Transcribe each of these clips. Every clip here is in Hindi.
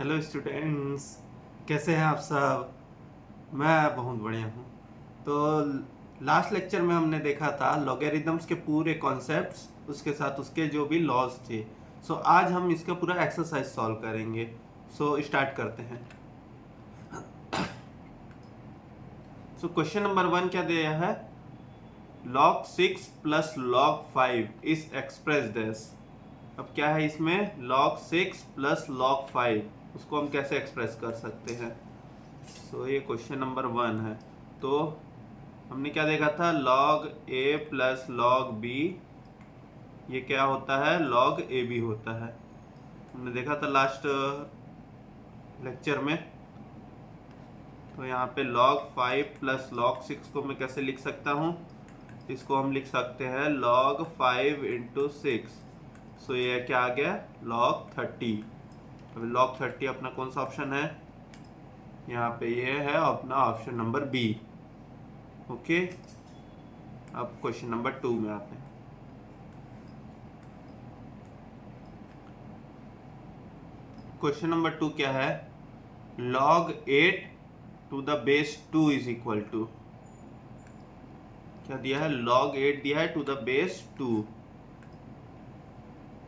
हेलो स्टूडेंट्स, कैसे हैं आप सब। मैं बहुत बढ़िया हूँ। तो लास्ट लेक्चर में हमने देखा था लॉगरिदम्स के पूरे कॉन्सेप्ट्स, उसके साथ उसके जो भी लॉज थे। सो आज हम इसका पूरा एक्सरसाइज सॉल्व करेंगे। सो स्टार्ट करते हैं। सो क्वेश्चन नंबर 1 क्या दिया है? log 6 plus log 5 is expressed as. अब क्या है इसमें? log 6 प्लस log 5, उसको हम कैसे एक्सप्रेस कर सकते हैं? सो ये क्वेश्चन नंबर 1 है। तो हमने क्या देखा था? log a plus log b, ये क्या होता है? log ab होता है। हमने देखा था लास्ट लेक्चर में। तो यहाँ पे log 5 प्लस log 6 को मैं कैसे लिख सकता हूँ? इसको हम लिख सकते हैं log 5 इंटू 6। सो ये क्या आ गया? log 30। अभी log 30 अपना कौन सा ऑप्शन है? यहाँ पे ये है अपना ऑप्शन नंबर बी। ओके, अब क्वेश्चन नंबर 2 में आते हैं। क्वेश्चन नंबर 2 क्या है? log 8 to the base 2 is equal to, क्या दिया है? log 8 दिया है टू द बेस 2।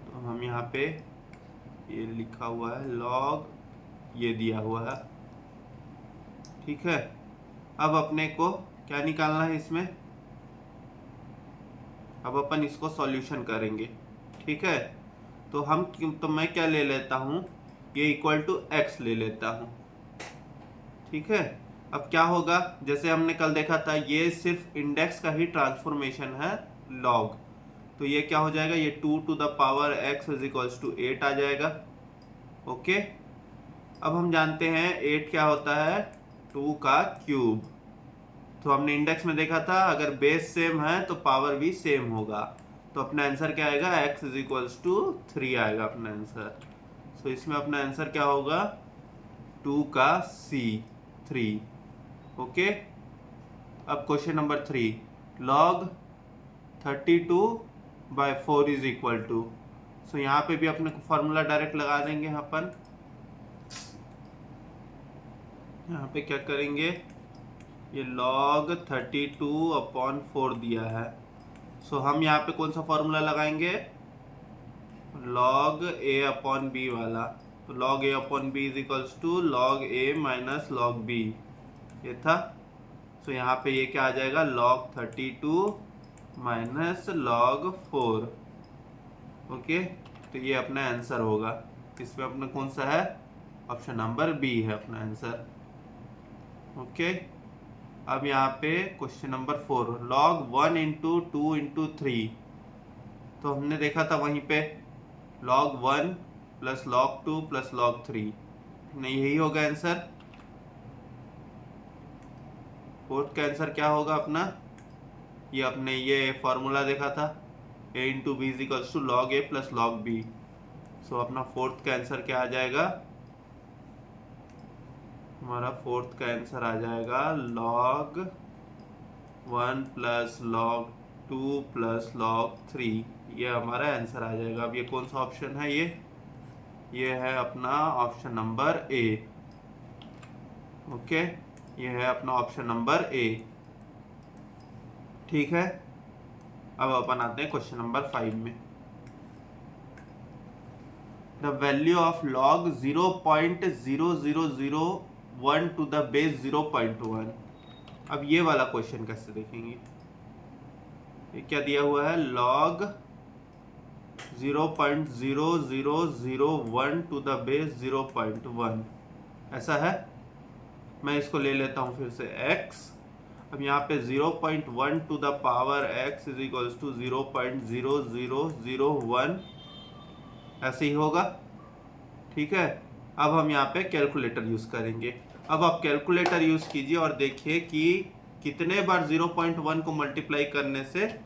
तो हम यहाँ पे ये लिखा हुआ है log, ये दिया हुआ है, ठीक है। अब अपने को क्या निकालना है इसमें? अब अपन इसको सॉल्यूशन करेंगे, ठीक है। तो मैं क्या ले लेता हूँ? ये इक्वल टू x ले लेता हूँ, ठीक है। अब क्या होगा? जैसे हमने कल देखा था, ये सिर्फ इंडेक्स का ही ट्रांसफॉर्मेशन है log। तो ये क्या हो जाएगा? ये 2 to the power x is equals to 8 आ जाएगा। ओके, अब हम जानते हैं 8 क्या होता है? 2 का क्यूब। तो हमने इंडेक्स में देखा था, अगर बेस सेम है तो पावर भी सेम होगा। तो अपना आंसर क्या आएगा? x इज इक्वल्स टू 3 आएगा अपना आंसर। सो इसमें अपना आंसर क्या होगा? 2 का c 3। ओके, अब question number 3, log 32/4 is equal to. So यहाँ पे भी अपने को फॉर्मूला डायरेक्ट लगा देंगे। अपन यहाँ पे क्या करेंगे? ये log 32/4 दिया है। सो हम यहाँ पे कौन सा फॉर्मूला लगाएंगे? log a/b वाला। तो log a/b is equals to log a minus log b, ये था। सो यहाँ पे ये क्या आ जाएगा? log 32 minus log 4। ओके, तो ये अपना आंसर होगा। इसमें अपना कौन सा है? ऑप्शन नंबर बी है अपना आंसर। ओके, अब यहाँ पे question number 4, log 1 into 2 into 3। तो हमने देखा था वहीं पे log 1 plus log 2 plus log 3, नहीं यही होगा आंसर। फोर्थ का आंसर क्या होगा अपना? ये अपने ये फॉर्मूला देखा था, a into B is equals to log a plus log b। So अपना फोर्थ का आंसर क्या आ जाएगा? हमारा फोर्थ का आंसर आ जाएगा log 1 plus log 2 plus log 3। ये हमारा आंसर आ जाएगा। अब ये कौन सा ऑप्शन है? ये है अपना ऑप्शन नंबर ए। ओके, ये है अपना ऑप्शन नंबर ए, ठीक है। अब अपन आते हैं क्वेश्चन नंबर 5 में। The value of log 0.0001 to the base 0.1। अब ये वाला क्वेश्चन कैसे देखेंगे? ये क्या दिया हुआ है? log 0.0001 टू द बेस 0.1, ऐसा है। मैं इसको ले लेता हूँ फिर से x। अब यहाँ पे 0.1 to the power x is equals to 0.0001, ऐसे ही होगा, ठीक है। अब हम यहाँ पे कैलकुलेटर यूज करेंगे। अब आप कैलकुलेटर यूज कीजिए और देखिए कि कितने बार 0.1 को मल्टीप्लाई करने से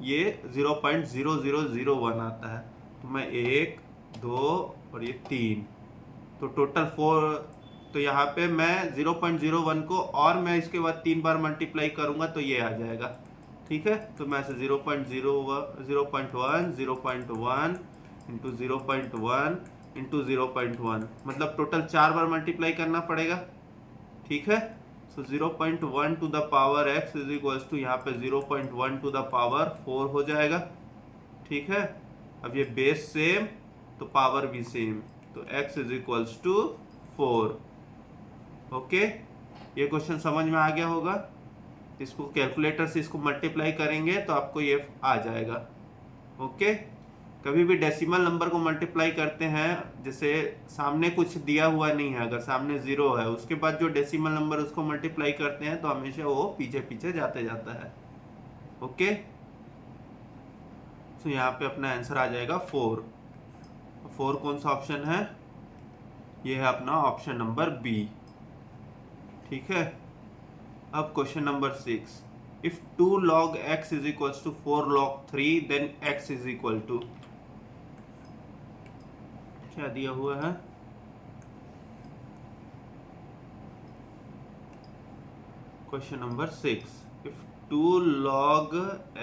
ये 0.0001 आता है। तो मैं 1 2 और ये 3, तो टोटल 4। तो यहाँ पे मैं 0.01 को और मैं इसके बाद 3 बार मल्टीप्लाई करूंगा तो ये आ जाएगा, ठीक है। तो मैं ऐसे 0.1 0.1 इंटू 0.1 इंटू 0.1, मतलब टोटल 4 बार मल्टीप्लाई करना पड़ेगा। ठीक है, so 0.1 to the power x is equals to यहाँ पे 0.1 टू द पावर 4 हो जाएगा। ठीक है, अब ये बेस सेम तो पावर भी सेम, तो x is equals to 4। Okay, ये क्वेश्चन समझ में आ गया होगा। इसको कैलकुलेटर से इसको मल्टीप्लाई करेंगे तो आपको ये आ जाएगा। ओके, कभी भी डेसिमल नंबर को मल्टीप्लाई करते हैं, जैसे सामने कुछ दिया हुआ नहीं है, अगर सामने 0 है उसके बाद जो डेसिमल नंबर उसको मल्टीप्लाई करते हैं तो हमेशा वो पीछे पीछे जाते जाता है। ओके, तो यहाँ पे अपना आंसर आ जाएगा 4। 4 कौन सा ऑप्शन है? ये है अपना ऑप्शन नंबर बी। ठीक है, अब question number 6, if 2 log x is equals to 4 log 3 then x is equal to, क्या दिया हुआ है? Question number 6, if 2 log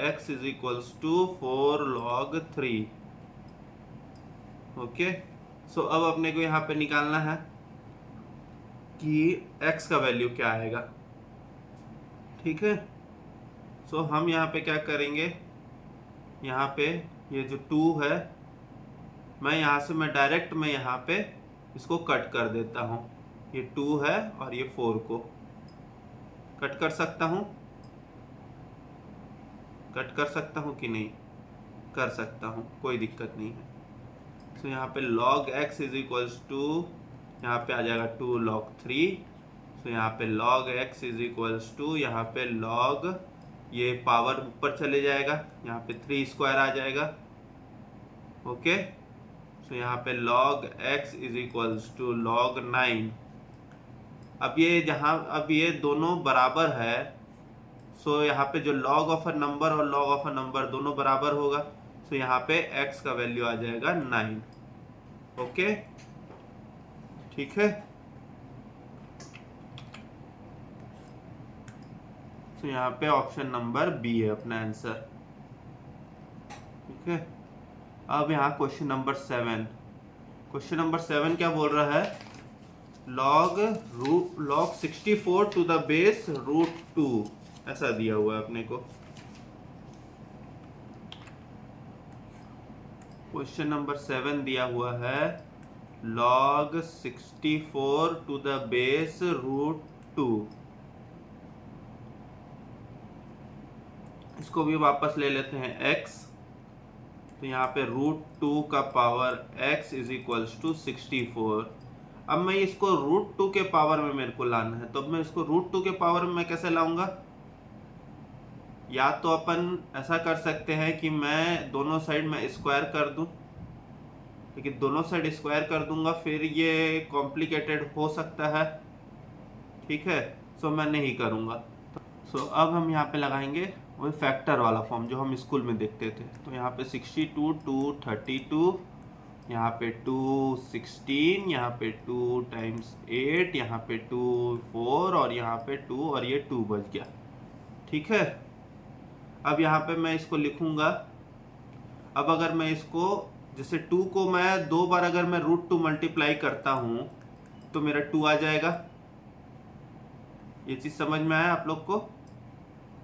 x is equals to 4 log 3। Okay, so अब अपने को यहाँ पे निकालना है कि x का वैल्यू क्या आएगा। ठीक है, सो हम यहाँ पे क्या करेंगे, यहाँ पे ये जो 2 है, मैं यहाँ से मैं डायरेक्ट मैं यहाँ पे इसको कट कर देता हूँ। ये 2 है और ये 4 को कट कर सकता हूँ, कट कर सकता हूँ कि नहीं? कर सकता हूँ, कोई दिक्कत नहीं है। तो यहाँ पे log x is equals to, यहाँ पे आ जाएगा 2 log 3। तो यहाँ पे log x is equals to, यहाँ पे log, ये पावर ऊपर चले जाएगा, यहाँ पे 3 स्क्वायर आ जाएगा। ओके, तो यहाँ पे log x is equals to log 9। अब ये जहाँ, अब ये दोनों बराबर है, सो यहाँ पे जो log ऑफ अ नंबर और log ऑफ अ नंबर दोनों बराबर होगा, सो यहाँ पे x का वैल्यू आ जाएगा 9। ओके, ठीक है, तो यहाँ पे ऑप्शन नंबर बी है अपना आंसर। ठीक है, अब यहाँ क्वेश्चन नंबर 7, क्वेश्चन नंबर 7 क्या बोल रहा है? log 64 टू द बेस √2, ऐसा दिया हुआ है अपने को। क्वेश्चन नंबर 7 दिया हुआ है log 64 टू द बेस √2। इसको भी वापस ले लेते हैं x, तो यहाँ पे √2 का power x is equals to 64। अब मैं इसको √2 के पावर में मेरे को लाना है, तो अब मैं इसको √2 के पावर में मैं कैसे लाऊंगा? या तो अपन ऐसा कर सकते हैं कि मैं दोनों साइड में स्क्वायर कर दूं, लेकिन दोनों साइड स्क्वायर कर दूंगा फिर ये कॉम्प्लिकेटेड हो सकता है। ठीक है, सो मैं नहीं करूंगा। सो अब हम यहाँ पे लगाएंगे वही फैक्टर वाला फॉर्म जो हम स्कूल में देखते थे। तो यहाँ पे 62 2 32, यहाँ पे 2 16, यहाँ पे 2 टाइम्स 8, यहाँ पे 2 4 और यहाँ पे 2 और ये 2 बच गया। ठीक है, अब यहाँ पे मैं इसको लिखूंगा। अब अगर मैं इसको, जैसे 2 को मैं 2 बार अगर मैं √2 मल्टीप्लाई करता हूँ तो मेरा 2 आ जाएगा। ये चीज़ समझ में आया आप लोग को?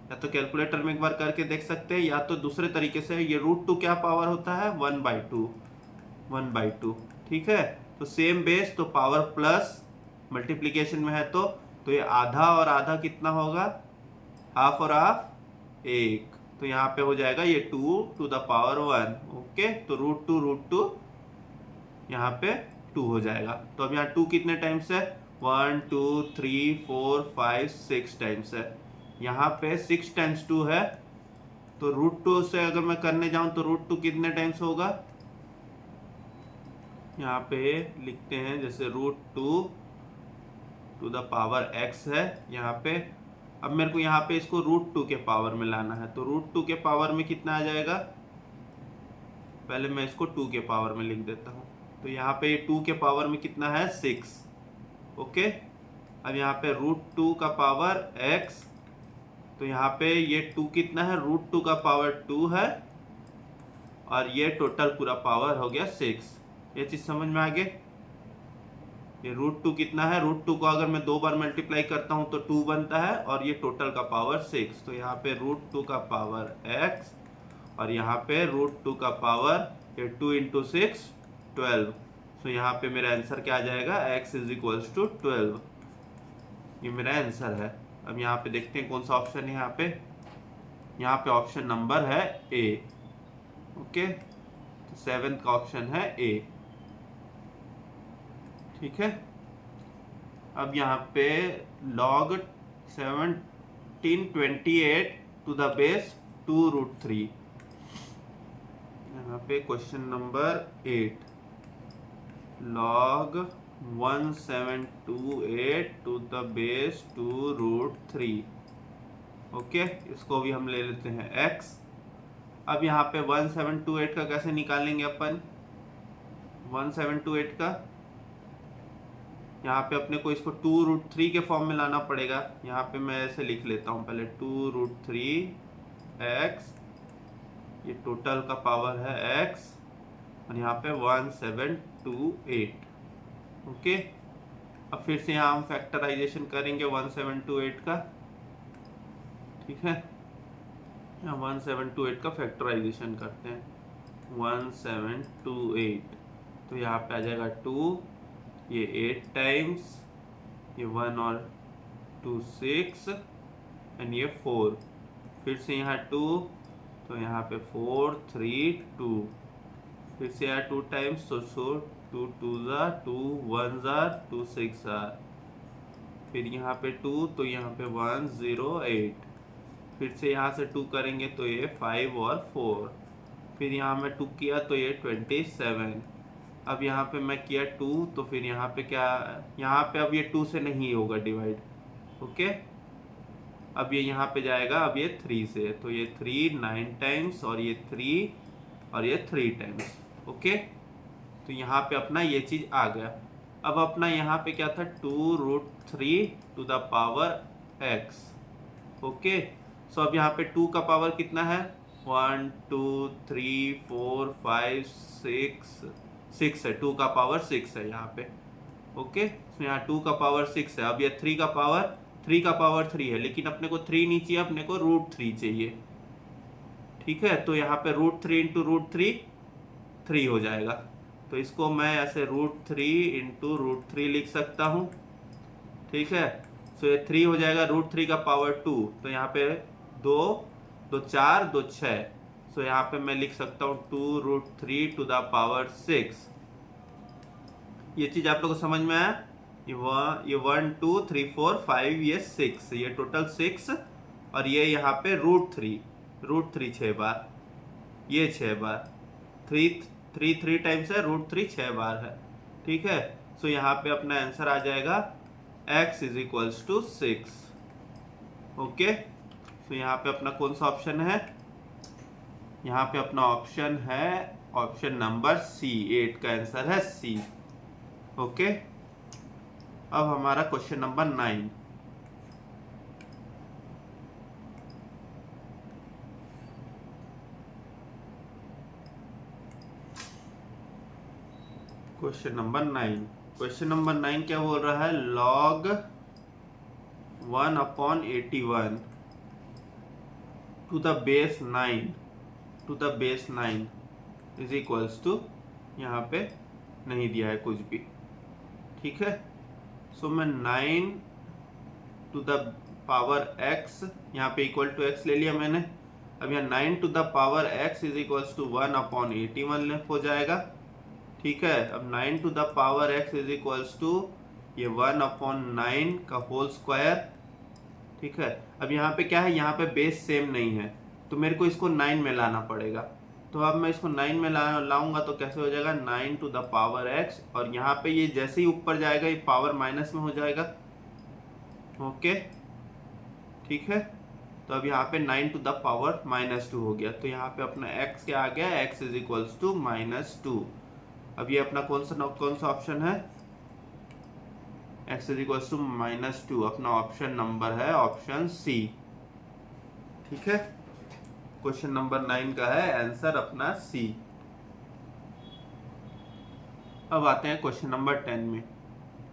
या तो कैलकुलेटर में एक बार करके देख सकते हैं, या तो दूसरे तरीके से, ये √2 क्या पावर होता है? 1/2। ठीक है, तो सेम बेस तो पावर प्लस, मल्टीप्लीकेशन में है तो ये आधा और आधा कितना होगा? हाफ और हाफ 1, तो यहाँ पे हो जाएगा ये 2 टू द पावर 1। ओके, तो √2 यहाँ पे 2 हो जाएगा। तो अब यहाँ 2 कितने टाइम्स है? 1 2 3 4 5 6 टाइम्स है। यहाँ पे 6 टाइम्स 2 है, तो √2 से अगर मैं करने जाऊं तो √2 कितने टाइम्स होगा? यहाँ पे लिखते हैं, जैसे √2 टू द पावर x है यहाँ पे। अब मेरे को यहाँ पे इसको √2 के पावर में लाना है, तो √2 के पावर में कितना आ जाएगा? पहले मैं इसको 2 के पावर में लिख देता हूँ। तो यहाँ पे 2 के पावर में कितना है? 6। ओके, अब यहाँ पे √2 का पावर x, तो यहाँ पे ये 2 कितना है? √2 का पावर 2 है, और ये टोटल पूरा पावर हो गया 6। ये चीज समझ में आ गई। ये √2 कितना है, √2 को अगर मैं 2 बार मल्टीप्लाई करता हूं तो 2 बनता है, और ये टोटल का पावर 6। तो यहाँ पे √2 का पावर x, और यहाँ पे √2 का पावर ये 2 इंटू 6 12। तो यहाँ पे मेरा आंसर क्या आ जाएगा, x इज इक्वल्स टू 12। ये मेरा आंसर है। अब यहाँ पे देखते हैं कौन सा ऑप्शन है। यहाँ पे ऑप्शन नंबर है ए। ओके, तो 7th का ऑप्शन है ए। ठीक है। अब यहाँ पे log 1728 टू द बेस 2√3। यहाँ पे question number 8, log 1728 to the base 2√3। Okay, इसको भी हम ले लेते हैं x। अब यहाँ पे 1728 का कैसे निकालेंगे अपन, 1728 का यहाँ पे अपने को इसको 2√3 के फॉर्म में लाना पड़ेगा। यहाँ पे मैं ऐसे लिख लेता हूँ पहले 2√3x, ये टोटल का पावर है x, और यहाँ पे 1728। ओके, अब फिर से यहाँ हम फैक्टराइजेशन करेंगे 1728 का। ठीक है, यहाँ 1728 का फैक्टराइजेशन करते हैं। 1728, तो यहाँ पे आ जाएगा 2, ये 8 टाइम्स, ये 1 और 2 6, एंड ये 4। फिर से यहाँ 2, तो यहाँ पे 4 3 2। फिर से यहाँ 2 टाइम्स, तो 2 2 ज़ा 2, 1 ज़ा 2 6 ज़ा। फिर यहाँ पे 2, तो यहाँ पे 1 0 8। फिर से यहाँ से 2 करेंगे तो ये 5 और 4। फिर यहाँ मैं 2 किया तो ये 27। अब यहाँ पे मैं किया 2, तो फिर यहाँ पे क्या, यहाँ पे अब ये 2 से नहीं होगा डिवाइड। ओके, अब ये यहाँ पे जाएगा, अब ये 3 से, तो ये 3 9 टाइम्स, और ये 3 और ये 3 टाइम्स। ओके, तो यहाँ पे अपना ये चीज आ गया। अब अपना यहाँ पे क्या था, 2√3 to the power x। Okay, so अब यहाँ पे 2 का पावर कितना है, 1 2 3 4 5 6 है, 2 का पावर 6 है यहाँ पे। ओके, तो यहाँ 2 का पावर 6 है। अब ये 3 का पावर 3 है, लेकिन अपने को 3 नहीं चाहिए, अपने को √3 चाहिए। ठीक है, तो यहाँ पे √3 इंटू √3 3 हो जाएगा। तो इसको मैं ऐसे √3 इंटू √3 लिख सकता हूँ। ठीक है, तो ये 3 हो जाएगा, √3 का पावर 2, तो यहाँ पे 2 2 4 2 6। तो यहाँ पे मैं लिख सकता हूँ 2√3 टू द पावर 6। ये चीज आप लोगों को समझ में आया। ये 1 2 3 4 5, ये 6, ये टोटल 6, और ये यहाँ पे √3 6 बार, ये 6 बार, 3 टाइम्स है, √3 6 बार है। ठीक है, सो यहाँ पे अपना आंसर आ जाएगा x is equals to 6। Okay, तो यहाँ पे अपना कौन सा ऑप्शन है, यहाँ पे अपना ऑप्शन है ऑप्शन नंबर सी। 8 का आंसर है सी। ओके, अब हमारा क्वेश्चन नंबर 9। क्वेश्चन नंबर 9 क्या बोल रहा है, log 1/81 to the base 9 is equals to, यहाँ पे नहीं दिया है कुछ भी। ठीक है, सो मैं 9 टू द पावर x, यहाँ पे इक्वल टू x ले लिया मैंने। अब यहाँ 9 to the power x is equals to 1/81 हो जाएगा। ठीक है, अब 9 to the power x is equals to ये 1/9 का होल स्क्वायर। ठीक है, अब यहाँ पे क्या है, यहाँ पे बेस सेम नहीं है, तो मेरे को इसको 9 में लाना पड़ेगा। तो अब मैं इसको 9 में लाऊंगा तो कैसे हो जाएगा, 9 टू द पावर x, और यहाँ पे ये जैसे ही ऊपर जाएगा ये पावर माइनस में हो जाएगा। ओके, ठीक है, तो अब यहाँ पे 9 टू द पावर -2 हो गया। तो यहाँ पे अपना x क्या आ गया, x इज इक्वल्स टू -2। अब ये अपना कौन सा ऑप्शन है, x इज इक्वल्स टू -2, अपना ऑप्शन नंबर है ऑप्शन सी। ठीक है, क्वेश्चन नंबर 9 का है आंसर अपना सी। अब आते हैं क्वेश्चन नंबर 10 में।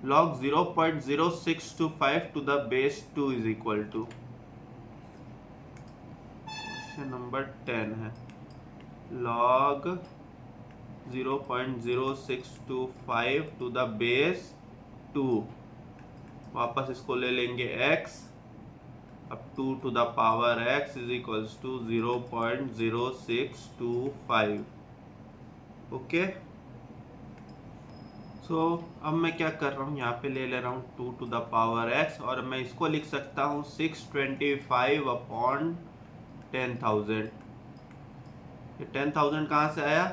log 0.0625 to the base 2 is equal to, question number 10 है log 0.0625 टू द बेस 2, वापस इसको ले लेंगे x, अब 2 to the power x is equals to 0.0625। Okay, so अब मैं क्या कर रहा हूँ, यहाँ पे ले ले रहा हूँ 2 टू द पावर x, और मैं इसको लिख सकता हूँ 625 अपॉन 10,000। ये 10,000 कहाँ से आया,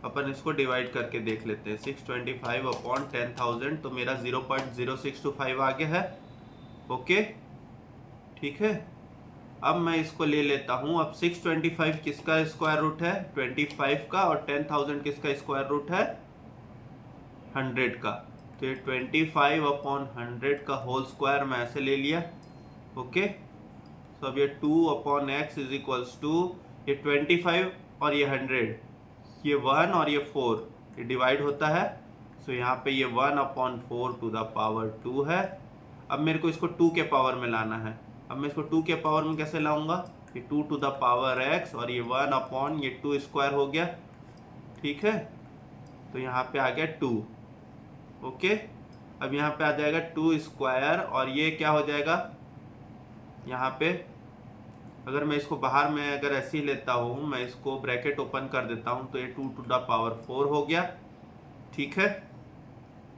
अपन इसको डिवाइड करके देख लेते हैं। 625 अपॉन 10,000 तो मेरा 0.0625 आ गया है। ओके, ठीक है। अब मैं इसको ले लेता हूँ, अब 625 किसका स्क्वायर रूट है, 25 का, और 10,000 किसका स्क्वायर रूट है, 100 का। तो ये 25 अपॉन 100 का होल स्क्वायर मैं ऐसे ले लिया। ओके, तो अब ये 2 upon x is equals to, ये 25 और ये 100, ये 1 और ये 4, ये डिवाइड होता है। सो यहाँ पे ये 1 अपॉन 4 टू द पावर 2 है। अब मेरे को इसको 2 के पावर में लाना है। अब मैं इसको 2 के पावर में कैसे लाऊंगा, ये 2 टू द पावर x और ये 1 अपॉन ये 2 स्क्वायर हो गया। ठीक है, तो यहाँ पे आ गया 2। ओके, अब यहाँ पे आ जाएगा 2 स्क्वायर, और ये क्या हो जाएगा, यहाँ पे अगर मैं इसको बाहर में अगर ऐसे ही लेता हूँ, मैं इसको ब्रैकेट ओपन कर देता हूँ, तो ये 2 टू द पावर 4 हो गया। ठीक है,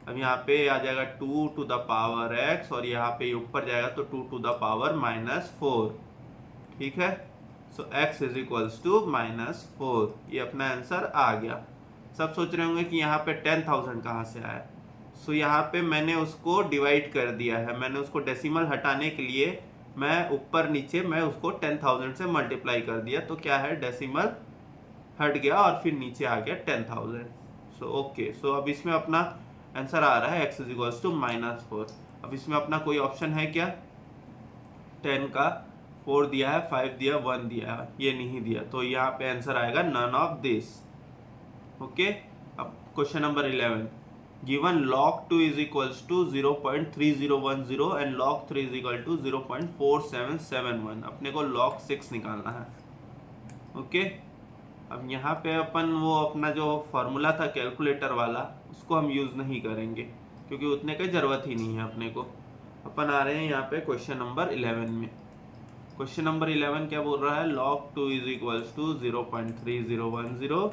अब यहाँ पे आ जाएगा 2 टू द पावर x, और यहाँ पे ऊपर जाएगा तो 2 टू द पावर -4। ठीक है, सो x इज इक्वल्स टू -4। ये अपना आंसर आ गया। सब सोच रहे होंगे कि यहाँ पे 10,000 कहाँ से आया। सो यहाँ पे मैंने उसको डिवाइड कर दिया है, मैंने उसको डेसिमल हटाने के लिए मैं ऊपर नीचे मैं उसको 10,000 से मल्टीप्लाई कर दिया, तो क्या है, डेसिमल हट गया और फिर नीचे आ गया 10,000। सो ओके, सो अब इसमें अपना आंसर आ रहा है x इज इक्वल्स टू -4। अब इसमें अपना कोई ऑप्शन है क्या, 10 का 4 दिया है, 5 दिया, 1 दिया है, ये नहीं दिया, तो यहाँ पे आंसर आएगा नन ऑफ दिस। ओके, अब question number 11, given log 2 is equals to 0.3010 and log 3 is equal to 0.4771। अपने को log 6 निकालना है। ओके, अब यहाँ पे अपन वो अपना जो फॉर्मूला था कैलकुलेटर वाला, उसको हम यूज़ नहीं करेंगे क्योंकि उतने की ज़रूरत ही नहीं है अपने को। अपन आ रहे हैं यहाँ पे क्वेश्चन नंबर 11 में। क्वेश्चन नंबर 11 क्या बोल रहा है, log 2 is equals to 0.3010,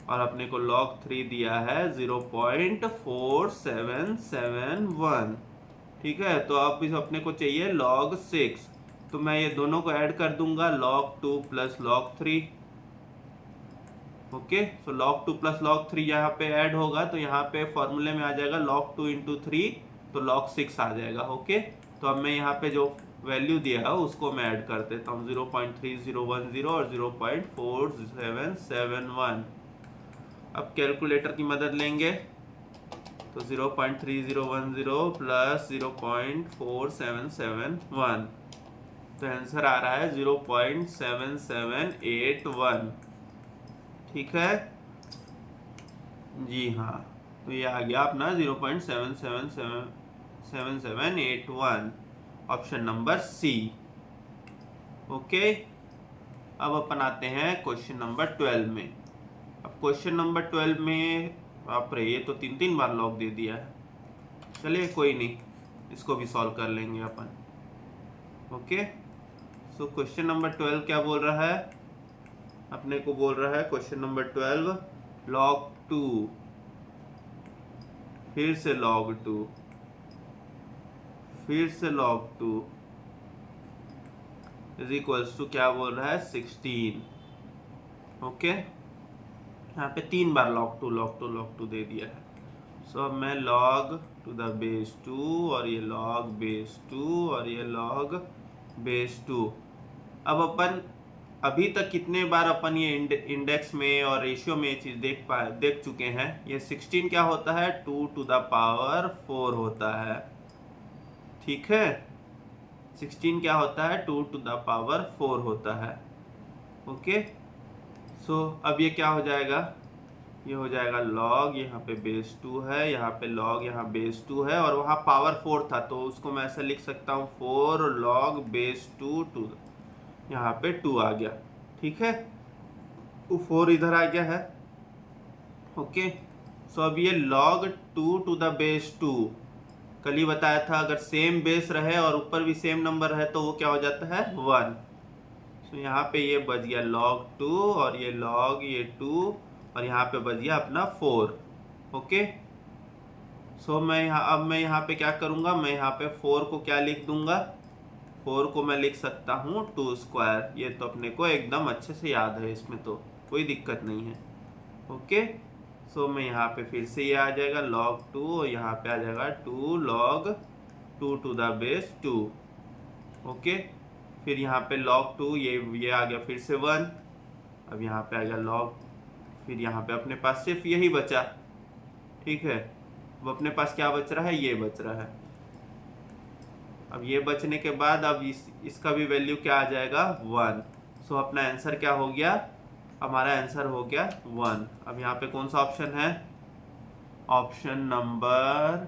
और अपने को log 3 दिया है 0.4771। ठीक है, तो अब इस अपने को चाहिए log 6, तो मैं ये दोनों को ऐड कर दूंगा, log 2 प्लस log 3। ओके, सो log 2 प्लस log 3 यहाँ पे ऐड होगा, तो यहाँ पे फॉर्मूले में आ जाएगा log 2 इंटू 3, तो log 6 आ जाएगा। ओके, तो अब मैं यहाँ पे जो वैल्यू दिया है उसको मैं ऐड कर देता हूँ, 0.3010 और 0.4771। अब कैलकुलेटर की मदद लेंगे, तो 0.3010 प्लस 0.4771, तो आंसर आ रहा है 0.7781। ठीक है जी, हाँ, तो ये आ गया अपना 0.7781, ऑप्शन नंबर सी। ओके, अब अपन आते हैं क्वेश्चन नंबर 12 में। अब क्वेश्चन नंबर 12 में आप रहे, ये तो 3 बार लॉग दे दिया है। चलिए कोई नहीं, इसको भी सॉल्व कर लेंगे अपन। ओके, सो क्वेश्चन नंबर 12 क्या बोल रहा है, अपने को बोल रहा है क्वेश्चन नंबर 12 log 2, फिर से log 2, फिर से log 2 इज इक्वल्स टू क्या बोल रहा है, 16। ओके, यहाँ पे 3 बार log 2 log 2 log 2 दे दिया है। सो अब मैं log टू द बेस 2, और ये log बेस 2, और ये log बेस 2। अब अपन अभी तक कितने बार अपन ये इंडेक्स में और रेशियो में ये चीज़ देख चुके हैं। ये 16 क्या होता है, 2 टू द पावर 4 होता है। ठीक है, 16 क्या होता है, 2 टू द पावर 4 होता है। ओके, सो अब ये क्या हो जाएगा, ये हो जाएगा लॉग, यहाँ पे बेस 2 है, यहाँ पे लॉग, यहाँ बेस 2 है, और वहाँ पावर 4 था तो उसको मैं ऐसा लिख सकता हूँ 4 लॉग बेस 2 2, यहाँ पे 2 आ गया। ठीक है, तो 4 इधर आ गया है। ओके, सो अब ये log 2 टू द बेस 2, कल ही बताया था अगर सेम बेस रहे और ऊपर भी सेम नंबर है तो वो क्या हो जाता है 1। सो यहाँ पे ये बच गया log 2 और ये log ये 2 और यहाँ पे बच गया अपना 4। ओके, सो अब मैं यहाँ पे क्या करूँगा, मैं यहाँ पे 4 को क्या लिख दूंगा, 4 को मैं लिख सकता हूँ 2 स्क्वायर। ये तो अपने को एकदम अच्छे से याद है, इसमें तो कोई दिक्कत नहीं है। ओके, सो मैं यहाँ पे फिर से ये आ जाएगा log 2 और यहाँ पे आ जाएगा 2 log 2 to the base 2। Okay, फिर यहाँ पे log 2 ये आ गया फिर से 1। अब यहाँ पे आ गया log, फिर यहाँ पे अपने पास सिर्फ यही बचा। ठीक है, अब अपने पास क्या बच रहा है, ये बच रहा है। अब ये बचने के बाद अब इसका भी वैल्यू क्या आ जाएगा 1। सो अपना आंसर क्या हो गया, हमारा आंसर हो गया 1। अब यहाँ पे कौन सा ऑप्शन है, ऑप्शन नंबर,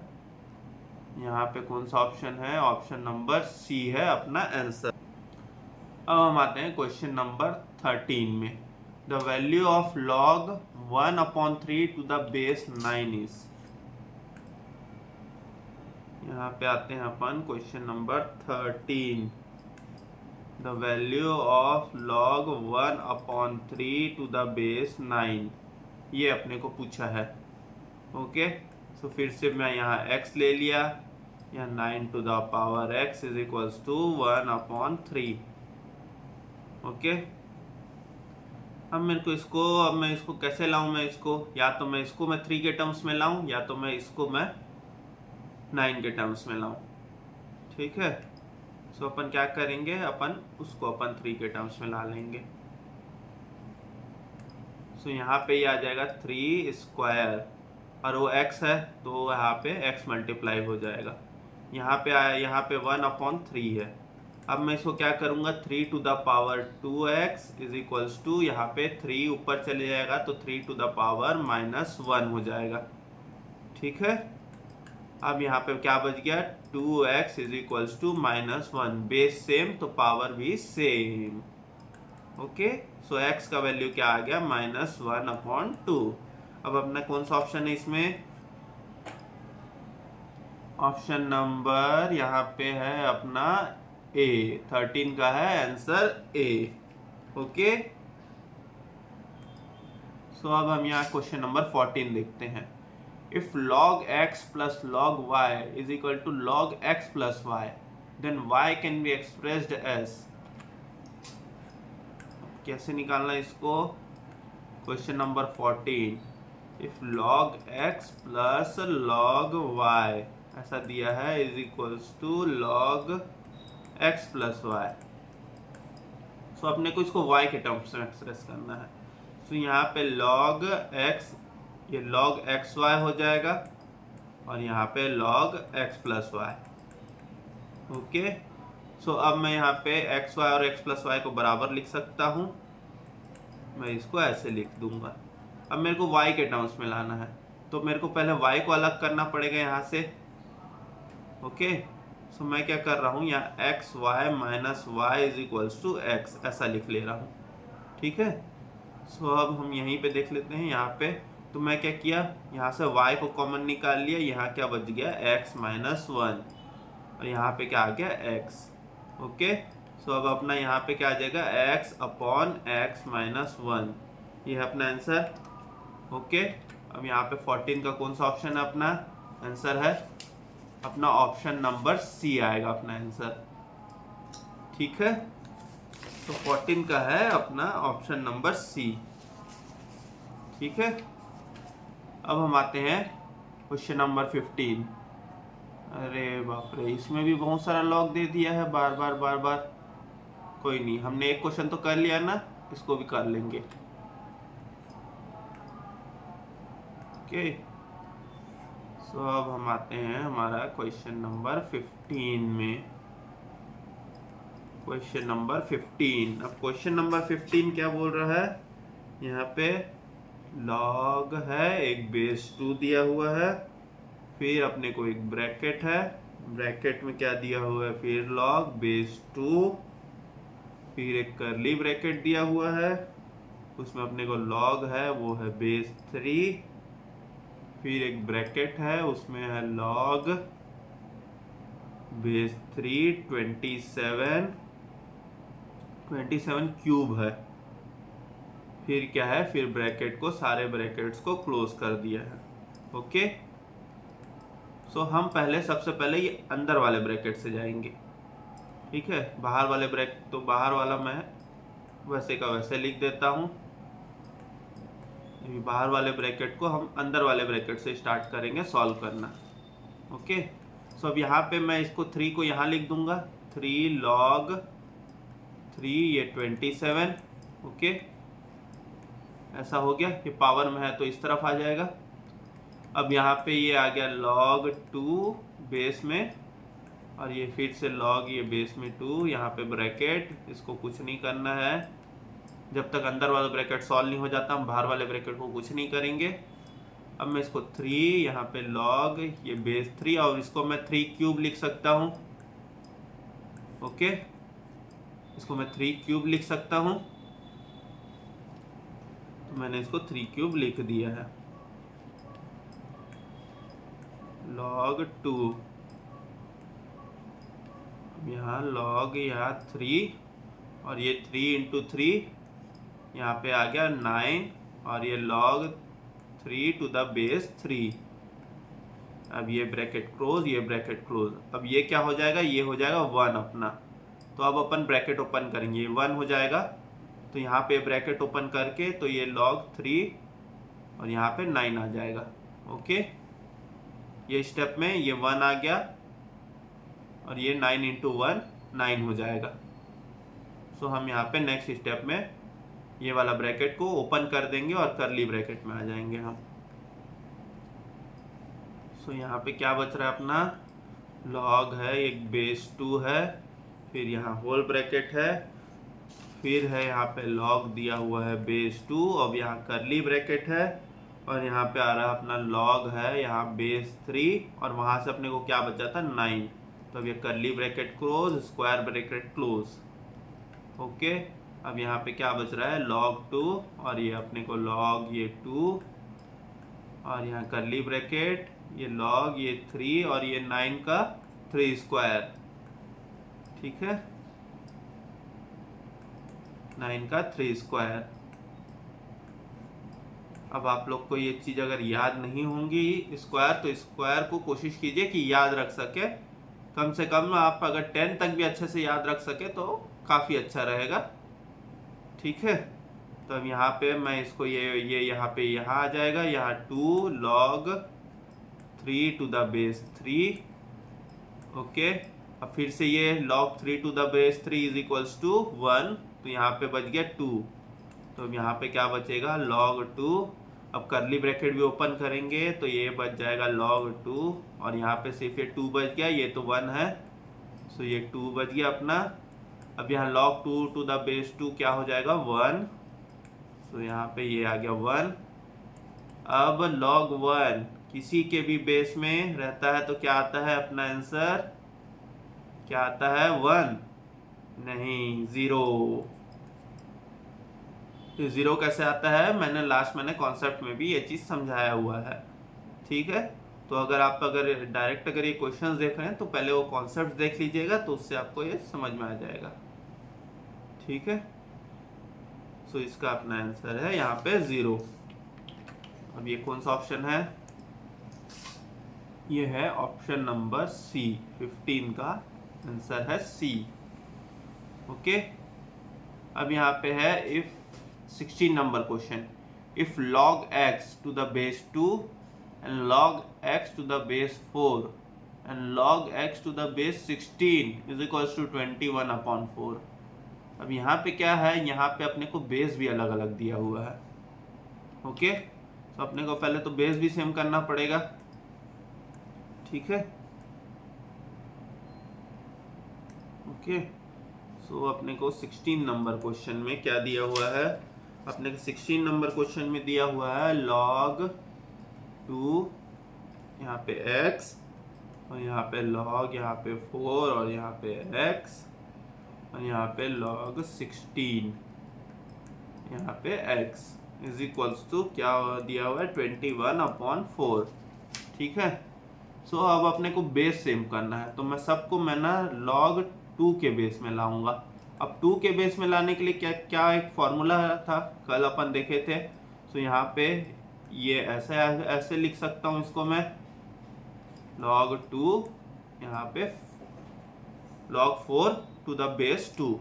यहाँ पे कौन सा ऑप्शन है, ऑप्शन नंबर सी है अपना आंसर। अब हम आते हैं क्वेश्चन नंबर 13 में। The value of log 1/3 to the base 9 is. यहाँ पे आते हैं अपन question number 13। The value of log 1/3 to the base 9, ये अपने को पूछा है। ओके, सो फिर से मैं यहाँ x ले लिया, यहाँ 9 to the power x is equals to 1/3। Okay, अब मैं इसको कैसे लाऊं, मैं इसको या तो मैं इसको मैं 3 के टर्म्स में लाऊं या तो मैं इसको मैं 9 के टर्म्स में लाऊं। ठीक है, सो अपन क्या करेंगे, अपन उसको अपन 3 के टर्म्स में ला लेंगे। सो यहाँ पे ये आ जाएगा 3 स्क्वायर और वो x है तो यहाँ पे x मल्टीप्लाई हो जाएगा। यहाँ पे आया, यहाँ पे 1/3 है। अब मैं इसको क्या करूँगा, 3 to the power 2x is equals to, यहाँ पे 3 ऊपर चले जाएगा तो 3 टू द पावर -1 हो जाएगा। ठीक है, अब यहाँ पे क्या बच गया, 2x is equals to -1, base same तो पावर भी सेम। ओके, सो x का वैल्यू क्या आ गया, -1/2। अब अपना कौन सा ऑप्शन है इसमें, ऑप्शन नंबर यहाँ पे है अपना ए, 13 का है आंसर ए। ओके, सो अब हम यहाँ क्वेश्चन नंबर 14 देखते हैं। If log x plus log y is equal to log x plus y, then y can be expressed as। कैसे निकालना इसको, question number 14, if log x plus log y ऐसा दिया है is equals to log x plus y। So अपने को इसको y के टर्म्स में एक्सप्रेस करना है। सो यहाँ पे log x, ये log xy हो जाएगा और यहाँ पे log x plus y। Okay, so अब मैं यहाँ पे xy और x plus y को बराबर लिख सकता हूँ, मैं इसको ऐसे लिख दूंगा। अब मेरे को y के टर्म्स में लाना है तो मेरे को पहले y को अलग करना पड़ेगा यहाँ से। ओके, सो मैं क्या कर रहा हूँ, यहाँ xy minus y is equals to x ऐसा लिख ले रहा हूँ। ठीक है, सो अब हम यहीं पे देख लेते हैं। यहाँ पे तो मैं क्या किया, यहाँ से y को कॉमन निकाल लिया, यहाँ क्या बच गया x -1 और यहाँ पे क्या आ गया x। ओके, सो अब अपना यहाँ पे क्या आ जाएगा, x/x -1, ये है अपना आंसर। ओके, अब यहाँ पे 14 का कौन सा ऑप्शन है, अपना आंसर है अपना ऑप्शन नंबर सी आएगा अपना आंसर। ठीक है, तो 14 का है अपना ऑप्शन नंबर सी। ठीक है, अब हम आते हैं क्वेश्चन नंबर 15। अरे बाप रे, इसमें भी बहुत सारा लॉग दे दिया है बार बार। कोई नहीं, हमने एक क्वेश्चन तो कर लिया ना, इसको भी कर लेंगे। ओके, सो अब हम आते हैं हमारा क्वेश्चन नंबर 15 में। क्वेश्चन नंबर 15, अब क्वेश्चन नंबर 15 क्या बोल रहा है यहाँ पे, लॉग है, एक बेस 2 दिया हुआ है, फिर अपने को एक ब्रैकेट है, ब्रैकेट में क्या दिया हुआ है, फिर लॉग बेस 2, फिर एक करली ब्रैकेट दिया हुआ है, उसमें अपने को लॉग है वो है बेस 3, फिर एक ब्रैकेट है उसमें है लॉग बेस 3 27 क्यूब है, फिर क्या है, फिर ब्रैकेट को सारे ब्रैकेट्स को क्लोज कर दिया है। ओके, सो हम पहले सबसे पहले ये अंदर वाले ब्रैकेट से जाएंगे। ठीक है, बाहर वाले ब्रैकेट तो बाहर वाला मैं वैसे का वैसे लिख देता हूँ। बाहर वाले ब्रैकेट को हम अंदर वाले ब्रैकेट से स्टार्ट करेंगे सॉल्व करना। ओके, सो अब यहाँ पे मैं इसको 3 को यहाँ लिख दूंगा, 3 log 3 ये 27। ओके, ऐसा हो गया, ये पावर में है तो इस तरफ आ जाएगा। अब यहाँ पे ये आ गया log 2 बेस में, और ये फिर से log ये बेस में 2, यहाँ पे ब्रैकेट, इसको कुछ नहीं करना है जब तक अंदर वाला ब्रैकेट सॉल्व नहीं हो जाता, हम बाहर वाले ब्रैकेट को कुछ नहीं करेंगे। अब मैं इसको 3 यहाँ पे log ये बेस 3, और इसको मैं 3 क्यूब लिख सकता हूँ। ओके, इसको मैं 3 क्यूब लिख सकता हूँ, तो मैंने इसको 3 क्यूब लिख दिया है। log 2, यहाँ log यहाँ 3, और ये 3 इंटू 3 यहाँ पे आ गया 9, और ये log 3 टू द बेस 3। अब ये ब्रैकेट क्लोज, ये ब्रैकेट क्लोज, अब ये क्या हो जाएगा, ये हो जाएगा 1 अपना। तो अब अपन ब्रैकेट ओपन करेंगे, ये 1 हो जाएगा, तो यहाँ पे ब्रैकेट ओपन करके तो ये log 3 और यहाँ पे 9 आ जाएगा। ओके, ये स्टेप में ये 1 आ गया, और ये 9 इंटू 1 9 हो जाएगा। सो हम यहाँ पे नेक्स्ट स्टेप में ये वाला ब्रैकेट को ओपन कर देंगे और करली ब्रैकेट में आ जाएंगे हम। सो यहाँ पे क्या बच रहा है अपना, log है, एक बेस 2 है, फिर यहाँ होल ब्रैकेट है, फिर है यहाँ पे log दिया हुआ है बेस 2, अब यहाँ करली ब्रैकेट है, और यहाँ पे आ रहा है अपना log है यहाँ बेस 3, और वहाँ से अपने को क्या बचा था 9। तो अब ये करली bracket close, square bracket close. Okay, अब यहाँ पे क्या बच रहा है log 2, और ये अपने को log ये 2, और यहाँ करली ब्रैकेट ये log ये 3, और ये 9 का 3 स्क्वायर। ठीक है, 9 का 3 स्क्वायर। अब आप लोग को ये चीज़ अगर याद नहीं होंगी स्क्वायर, तो स्क्वायर को कोशिश कीजिए कि याद रख सके, कम से कम आप अगर 10 तक भी अच्छे से याद रख सके तो काफ़ी अच्छा रहेगा। ठीक है, तो अब यहाँ पे मैं इसको ये यहाँ पे यहाँ आ जाएगा, यहाँ 2 log 3 to the base 3। Okay, अब फिर से ये log 3 to the base 3 is equals to 1, तो यहाँ पे बच गया 2। तो अब यहाँ पे क्या बचेगा log 2, अब करली ब्रैकेट भी ओपन करेंगे तो ये बच जाएगा log 2, और यहाँ पे सिर्फ ये 2 बच गया, ये तो 1 है, सो ये 2 बच गया अपना। अब यहाँ log 2 टू द बेस 2 क्या हो जाएगा 1, सो यहाँ पे ये आ गया 1। अब log 1 किसी के भी बेस में रहता है तो क्या आता है अपना आंसर, क्या आता है 1 नहीं 0। तो 0 कैसे आता है, मैंने कॉन्सेप्ट में भी ये चीज़ समझाया हुआ है। ठीक है, तो अगर डायरेक्ट ये क्वेश्चंस देख रहे हैं तो पहले वो कॉन्सेप्ट देख लीजिएगा, तो उससे आपको ये समझ में आ जाएगा। ठीक है, सो इसका अपना आंसर है यहाँ पे 0। अब ये कौन सा ऑप्शन है, ये है ऑप्शन नंबर सी, 15 का आंसर है सी। ओके, अब यहाँ पे है if 16 number question, if log x to the base 2 and log x to the base 4 and log x to the base 16 is equals to 21/4। अब यहाँ पे क्या है, यहाँ पे अपने को बेस भी अलग अलग दिया हुआ है। ओके, तो अपने को पहले तो बेस भी सेम करना पड़ेगा। ठीक है, ओके, सो अपने को 16 नंबर क्वेश्चन में क्या दिया हुआ है, अपने को 16 नंबर क्वेश्चन में दिया हुआ है log 2, यहाँ पे x और यहाँ पे log, यहाँ पे 4 और यहाँ पे x और यहाँ पे log 16, यहाँ पे x इज इक्वल्स टू क्या दिया हुआ है 21/4। ठीक है। सो अब अपने को बेस सेम करना है, तो मैं ना log 2 के बेस में लाऊंगा। अब 2 के बेस में लाने के लिए क्या क्या एक फॉर्मूला था, कल अपन देखे थे। सो यहाँ पे ये ऐसे लिख सकता हूँ इसको मैं, log 2 यहाँ पे log 4 टू द बेस 2,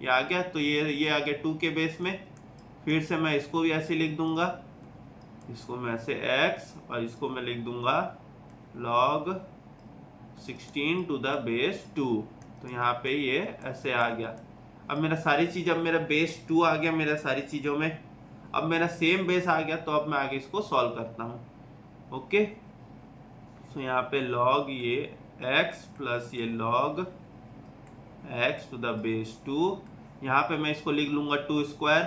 ये आ गया। तो ये आ गया 2 के बेस में। फिर से मैं इसको भी ऐसे लिख दूंगा, इसको मैं ऐसे x और इसको मैं लिख दूंगा log 16 टू द बेस 2। तो यहाँ पे ये ऐसे आ गया। अब मेरा सारी चीज, अब मेरा बेस 2 आ गया मेरा सारी चीजों में। अब मेरा सेम बेस आ गया, तो अब मैं आगे इसको सॉल्व करता हूँ। ओके। तो यहाँ पे log ये x प्लस ये log x to the base 2, यहाँ पे मैं इसको लिख लूंगा 2 स्क्वायर।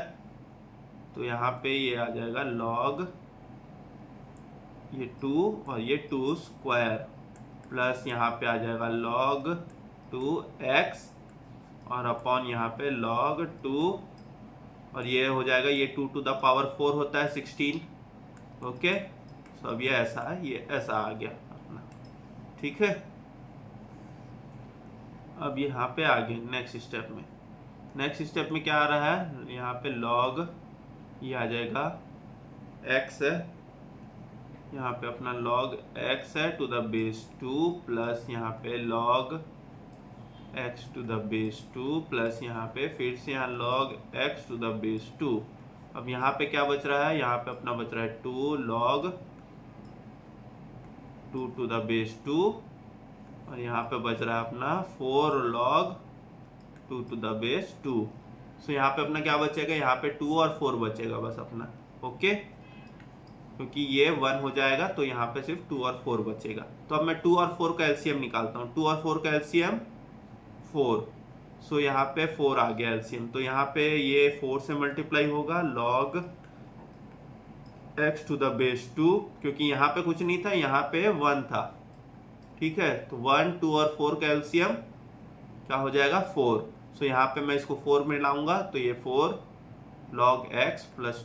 तो यहाँ पे ये आ जाएगा log ये 2 और ये 2 स्क्वायर प्लस यहाँ पे आ जाएगा log 2x और अपॉन यहाँ पे log 2 और ये हो जाएगा, ये 2 टू द पावर 4 होता है 16। ओके। तो अब ये ऐसा है, ये ऐसा आ गया अपना। ठीक है। अब यहाँ पे आगे नेक्स्ट स्टेप में क्या आ रहा है, यहाँ पे log ये आ जाएगा x है, यहाँ पे अपना log x है टू द बेस 2 प्लस यहाँ पे log x to the base 2 plus यहाँ पे फिर से यहाँ log x to the base 2। अब यहाँ पे क्या बच रहा है, यहाँ पे अपना बच रहा है 2 log 2 टू द बेस 2 और यहाँ पे बच रहा है अपना 4 log 2 टू द बेस 2। सो यहाँ पे अपना क्या बचेगा, यहाँ पे 2 और 4 बचेगा बस अपना। ओके। क्योंकि ये 1 हो जाएगा तो यहाँ पे सिर्फ 2 और 4 बचेगा। तो अब मैं 2 और 4 का एलसीएम निकालता हूँ। 2 और 4 का एलसीएम 4। सो यहाँ पे 4 आ गया एलसीएम। तो यहाँ पे ये 4 से मल्टीप्लाई होगा log x to the base 2, क्योंकि यहाँ पे कुछ नहीं था, यहाँ पे 1 था। ठीक है। तो 1, 2 और 4 का एलसीएम क्या हो जाएगा 4। सो यहाँ पे मैं इसको 4 में लाऊंगा, तो ये 4 log x plus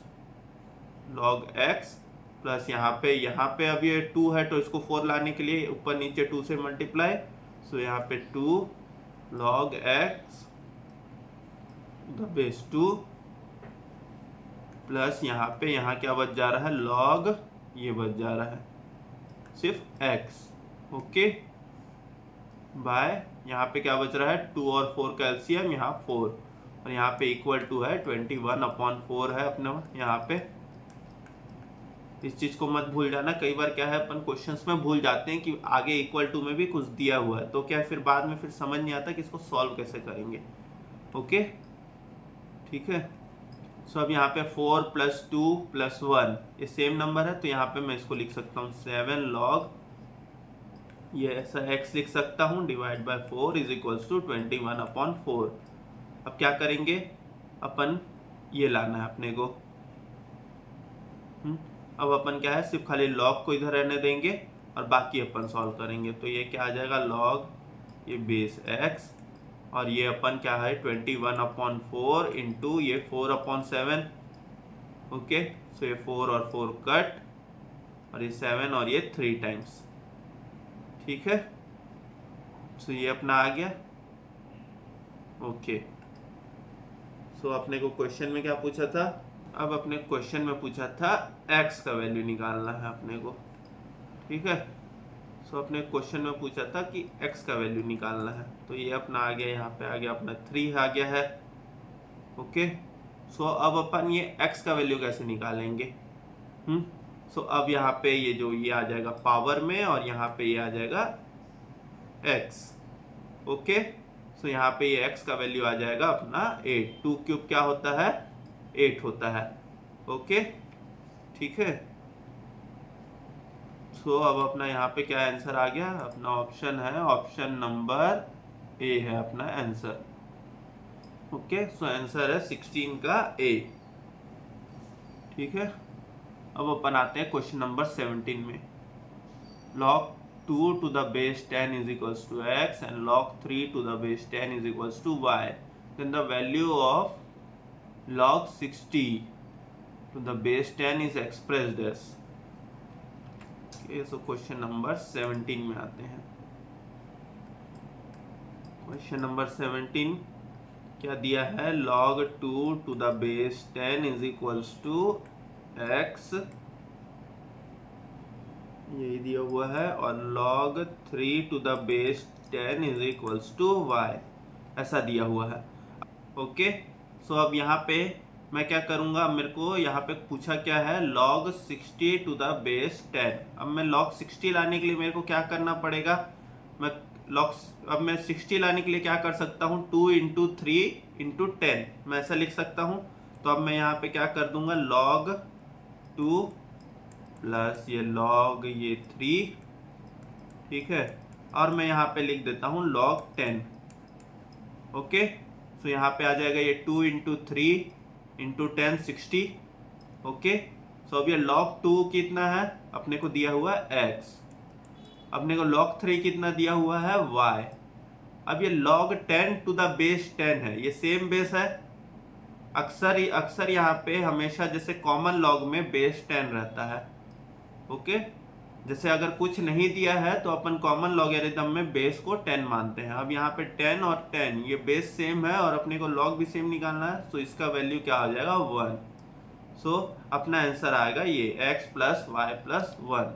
log x plus यहाँ पे अब ये 2 है, तो इसको 4 लाने के लिए ऊपर नीचे 2 से मल्टीप्लाई। सो यहाँ पे 2 log x the base 2 plus यहाँ क्या बच जा रहा है, log ये बच जा रहा है सिर्फ x। ओके। बाय यहाँ पे क्या बच रहा है, 2 और 4 का एलसीएम यहाँ 4 और यहाँ पे इक्वल टू है 21/4 है अपना यहाँ पे। इस चीज को मत भूल जाना, कई बार क्या है अपन क्वेश्चंस में भूल जाते हैं कि आगे इक्वल टू में भी कुछ दिया हुआ है, तो क्या फिर बाद में फिर समझ नहीं आता कि इसको सॉल्व कैसे करेंगे। ओके। ठीक है। सो अब यहाँ पे 4 प्लस 2 प्लस 1 ये सेम नंबर है, तो यहाँ पे मैं इसको लिख सकता हूँ 7 log ये ऐसा x लिख सकता हूँ divide by 4 is equals to 21/4। अब क्या करेंगे अपन, ये लाना है अपने को। अब अपन क्या है, सिर्फ खाली log को इधर रहने देंगे और बाकी अपन सॉल्व करेंगे। तो ये क्या आ जाएगा log ये बेस x और ये अपन क्या है 21/4 इंटू ये 4/7। ओके। सो ये 4 और 4 कट और ये 7 और ये 3 टाइम्स। ठीक है। सो ये अपना आ गया। ओके। सो अपने को क्वेश्चन में क्या पूछा था, अब अपने क्वेश्चन में पूछा था x का वैल्यू निकालना है अपने को। ठीक है। सो अपने क्वेश्चन में पूछा था कि x का वैल्यू निकालना है, तो ये अपना आ गया, यहाँ पे आ गया अपना 3 आ गया है। ओके। सो अब अपन ये x का वैल्यू कैसे निकालेंगे। सो अब यहाँ पे ये आ जाएगा पावर में और यहाँ पे ये आ जाएगा x। ओके। सो यहाँ पे ये x का वैल्यू आ जाएगा अपना 8। 2 क्यूब क्या होता है, 8 होता है। ओके। ठीक है। सो अब अपना यहाँ पे क्या आंसर आ गया, अपना ऑप्शन है, ऑप्शन नंबर ए है अपना आंसर। ओके। सो आंसर है 16 का ए। ठीक है, अब अपन आते हैं क्वेश्चन नंबर 17 में। log 2 to the base 10 is equals to x and log 3 to the base 10 is equals to y. Then the value of log 60 to the base 10 is expressed as. Okay, so question number 17 में आते हैं। क्वेश्चन नंबर 17 क्या दिया है? log 2 to the base 10 is equals to x, यही दिया हुआ है, और log 3 to the base 10 is equals to y, ऐसा दिया हुआ है। ओके, सो अब यहाँ पे मैं क्या करूँगा, मेरे को यहाँ पे पूछा क्या है, log 60 to the base 10। अब मैं log 60 लाने के लिए मेरे को क्या करना पड़ेगा, अब मैं 60 लाने के लिए क्या कर सकता हूँ, 2 इंटू 3 इंटू 10, मैं ऐसा लिख सकता हूँ। तो अब मैं यहाँ पे क्या कर दूंगा, log 2 प्लस ये log ये 3, ठीक है, और मैं यहाँ पे लिख देता हूँ log 10। ओके, सो यहाँ पे आ जाएगा ये 2 इंटू 3 इंटू 10 60। ओके, सो अब ये log 2 कितना है, अपने को दिया हुआ है x, अपने को log 3 कितना दिया हुआ है, y। अब ये log 10 टू द बेस 10 है, ये सेम बेस है। अक्सर यहाँ पे हमेशा जैसे कॉमन लॉग में बेस 10 रहता है। ओके, जैसे अगर कुछ नहीं दिया है तो अपन कॉमन लॉगरिथम में बेस को 10 मानते हैं। अब यहाँ पे 10 और 10 ये बेस सेम है और अपने को लॉग भी सेम निकालना है, सो इसका वैल्यू क्या हो जाएगा, 1। सो अपना आंसर आएगा ये x प्लस वाई प्लस 1।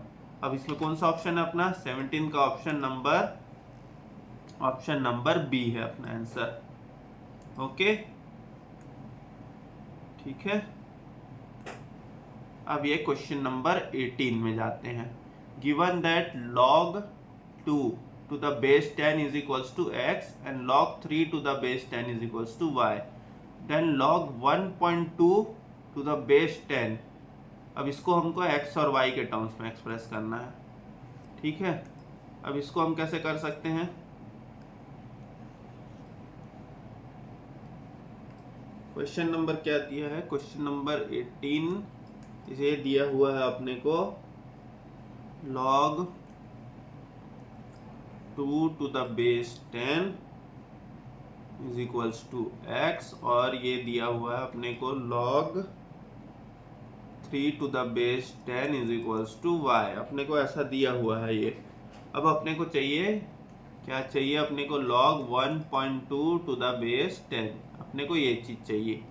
अब इसमें कौन सा ऑप्शन है अपना, 17 का ऑप्शन नंबर बी है अपना आंसर। ओके, ठीक है, अब ये क्वेश्चन नंबर 18 में जाते हैं। Given that log 2 to the base 10 is equals to x and log 3 to the base 10 is equals to y, then log 1.2 to the base 10, अब इसको हमको x और y के टर्म्स में एक्सप्रेस करना है। ठीक है, अब इसको हम कैसे कर सकते हैं, क्वेश्चन नंबर क्या दिया है, क्वेश्चन नंबर 18 इसे दिया हुआ है अपने को log 2 to the base 10 is equals to x, और ये दिया हुआ है अपने को log 3 to the base 10 is equals to y, अपने को ऐसा दिया हुआ है ये। अब अपने को चाहिए क्या चाहिए, अपने को log 1.2 to the base 10, अपने को ये चीज़ चाहिए।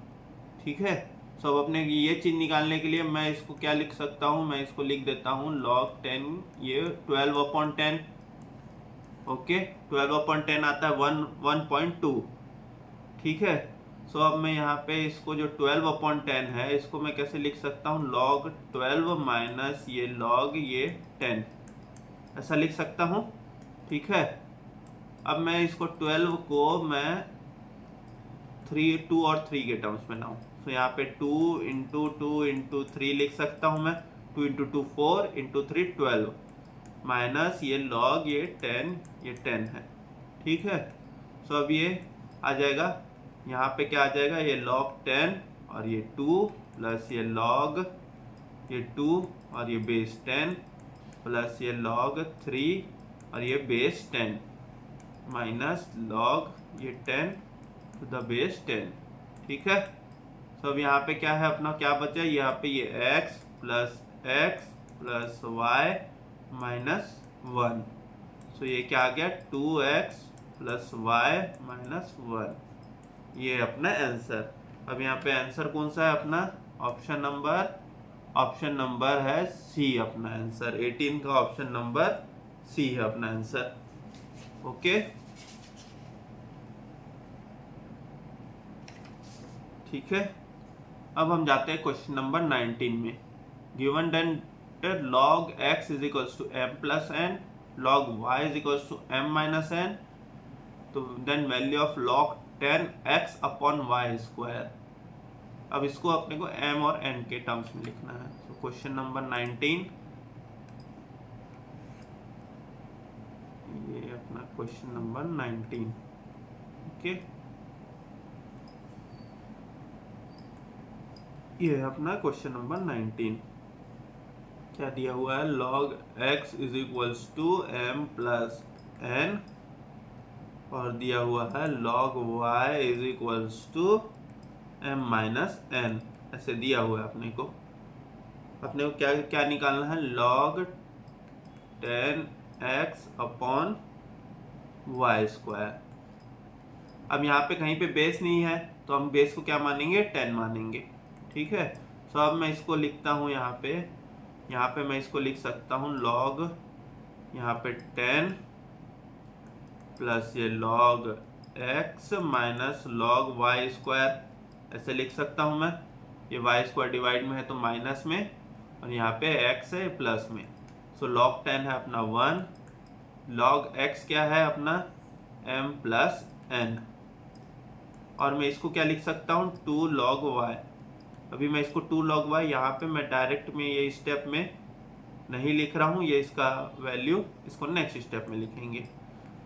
ठीक है, सो अब अपने ये चीज़ निकालने के लिए मैं इसको क्या लिख सकता हूँ, मैं इसको लिख देता हूँ log 10, ये 12/10। ओके, 12/10 आता है 1.2। ठीक है, सो अब मैं यहाँ पे इसको जो 12/10 है इसको मैं कैसे लिख सकता हूँ, log 12 माइनस ये log ये 10, ऐसा लिख सकता हूँ। ठीक है, अब मैं इसको 12 को मैं 2 और 3 के टर्म्स में लाऊं, तो यहाँ पे 2 इंटू 2 इंटू 3 लिख सकता हूँ मैं, 2 इंटू 2 4 इंटू 3 12 माइनस ये log ये 10, ये 10 है। ठीक है, सो अब ये आ जाएगा, यहाँ पे क्या आ जाएगा, ये log 10 और ये 2 प्लस ये log ये 2 और ये बेस 10 प्लस ये log 3 और ये बेस 10 माइनस log ये 10 टू द बेस 10। ठीक है, तो अब यहाँ पे क्या है अपना, क्या बचा, यहाँ पे ये x प्लस वाई माइनस 1, सो ये क्या आ गया, 2x प्लस वाई माइनस 1, ये अपना आंसर। अब यहाँ पे आंसर कौन सा है अपना, ऑप्शन नंबर है सी अपना आंसर, 18 का ऑप्शन नंबर सी है अपना आंसर। ओके, ठीक है, अब हम जाते हैं क्वेश्चन नंबर 19 में। Given that log x is equals to m plus n, log y is equals to m minus n, तो then value of log 10x upon y square. अब इसको अपने को m और n के टर्म्स में लिखना है। तो क्वेश्चन नंबर 19, ये अपना क्वेश्चन नंबर 19। ओके, ये है अपना क्वेश्चन नंबर 19। क्या दिया हुआ है, log x is equals to m plus n, और दिया हुआ है log y is equals to m minus n। ऐसे दिया हुआ है अपने को क्या क्या निकालना है, log 10x upon Y square. अब यहाँ पे कहीं पे बेस नहीं है तो हम बेस को क्या मानेंगे, 10 मानेंगे। ठीक है, तो अब मैं इसको लिखता हूँ यहाँ पे मैं इसको लिख सकता हूँ log यहाँ पे 10 प्लस ये log x minus log y square. ऐसे लिख सकता हूँ मैं, ये y स्क्वायर डिवाइड में है तो माइनस में, और यहाँ पे x है प्लस में। सो log 10 है अपना 1, log x क्या है अपना m प्लस n, और मैं इसको क्या लिख सकता हूँ 2 log y। अभी मैं इसको 2 log y यहाँ पे मैं डायरेक्ट में ये स्टेप में नहीं लिख रहा हूँ, ये इसका वैल्यू इसको नेक्स्ट स्टेप में लिखेंगे।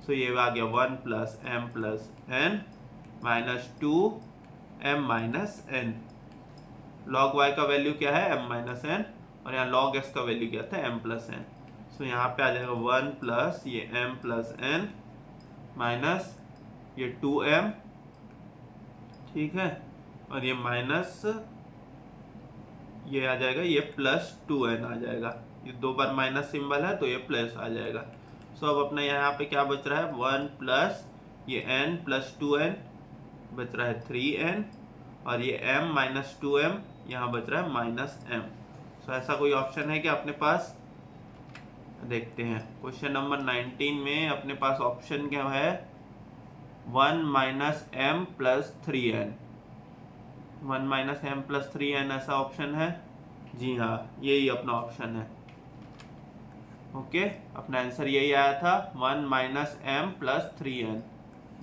सो ये आ गया 1 plus m plus n minus 2 m minus n। log y का वैल्यू क्या है m माइनस n, और यहाँ log x का वैल्यू क्या था m प्लस n। सो यहाँ पे आ जाएगा 1 प्लस ये m प्लस n माइनस ये 2m, ठीक है, और ये माइनस ये आ जाएगा, ये प्लस 2n आ जाएगा। ये 2 बार माइनस सिंबल है तो ये प्लस आ जाएगा। सो अब अपना यहाँ पे क्या बच रहा है, 1 प्लस ये n प्लस 2n बच रहा है 3n, और ये m माइनस 2m यहाँ बच रहा है माइनस m। सो ऐसा कोई ऑप्शन है क्या अपने पास, देखते हैं। क्वेश्चन नंबर 19 में अपने पास ऑप्शन क्या है, 1 minus m plus 3n, 1 minus m plus 3n ऐसा ऑप्शन है। जी हाँ, यही अपना ऑप्शन है। ओके, अपना आंसर यही आया था 1 माइनस m प्लस 3n,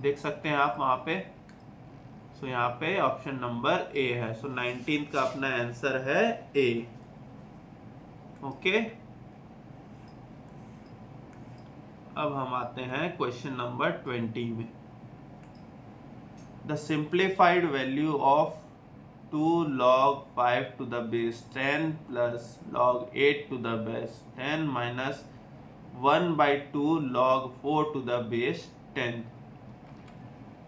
देख सकते हैं आप वहाँ पे। सो यहाँ पे ऑप्शन नंबर ए है। सो 19 का अपना आंसर है ए। ओके, अब हम आते हैं क्वेश्चन नंबर 20 में। The simplified value of 2 log 5 to the base 10 plus log 8 to the base 10 minus 1 by 2 log 4 to the base 10।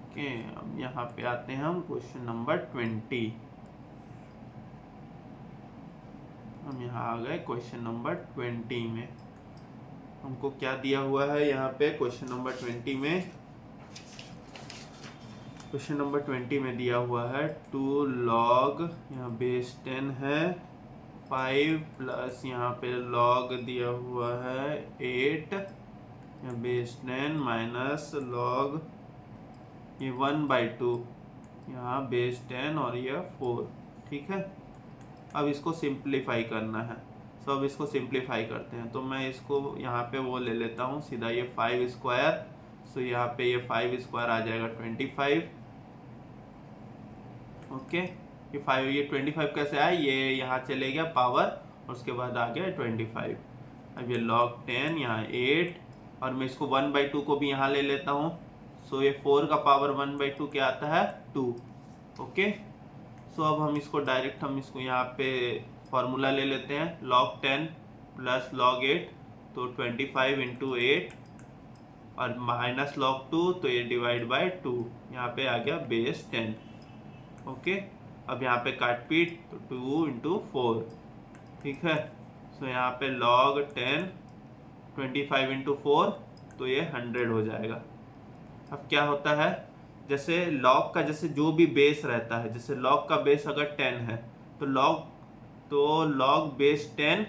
Okay, अब यहाँ पे आते हैं हम क्वेश्चन नंबर 20। हम यहाँ आ गए क्वेश्चन नंबर 20 में। हमको क्या दिया हुआ है यहाँ पे क्वेश्चन नंबर 20 में, क्वेश्चन नंबर 20 में दिया हुआ है 2 log यहाँ बेस 10 है 5 प्लस यहाँ पे log दिया हुआ है 8 यहाँ बेस 10 माइनस log ये 1 बाई 2 यहाँ बेस 10 और ये 4। ठीक है, अब इसको सिंप्लीफाई करना है। सो अब इसको सिंप्लीफाई करते हैं, तो मैं इसको यहाँ पे वो ले लेता हूँ सीधा, ये 5 स्क्वायर। सो यहाँ पे ये 5 स्क्वायर आ जाएगा 25। ओके, ये 5 ये 25 कैसे आया, ये यहाँ चले गया पावर और उसके बाद आ गया 25। अब ये log 10 यहाँ 8, और मैं इसको 1 बाई 2 को भी यहाँ ले लेता हूँ। सो ये 4 का पावर 1 बाई 2 क्या आता है 2। ओके, सो अब हम इसको डायरेक्ट हम इसको यहाँ पे फॉर्मूला ले लेते हैं, log 10 प्लस log 8 तो 25 इंटू 8 और माइनस log 2 तो ये डिवाइड बाई 2, यहाँ पे आ गया बेस 10। ओके, अब यहाँ पे काट पीट तो 2 इंटू 4। ठीक है, सो यहाँ पे log 10 25 इंटू 4 तो ये 100 हो जाएगा। अब क्या होता है, जैसे log का जैसे जो भी बेस रहता है, जैसे log का बेस अगर 10 है तो log बेस 10,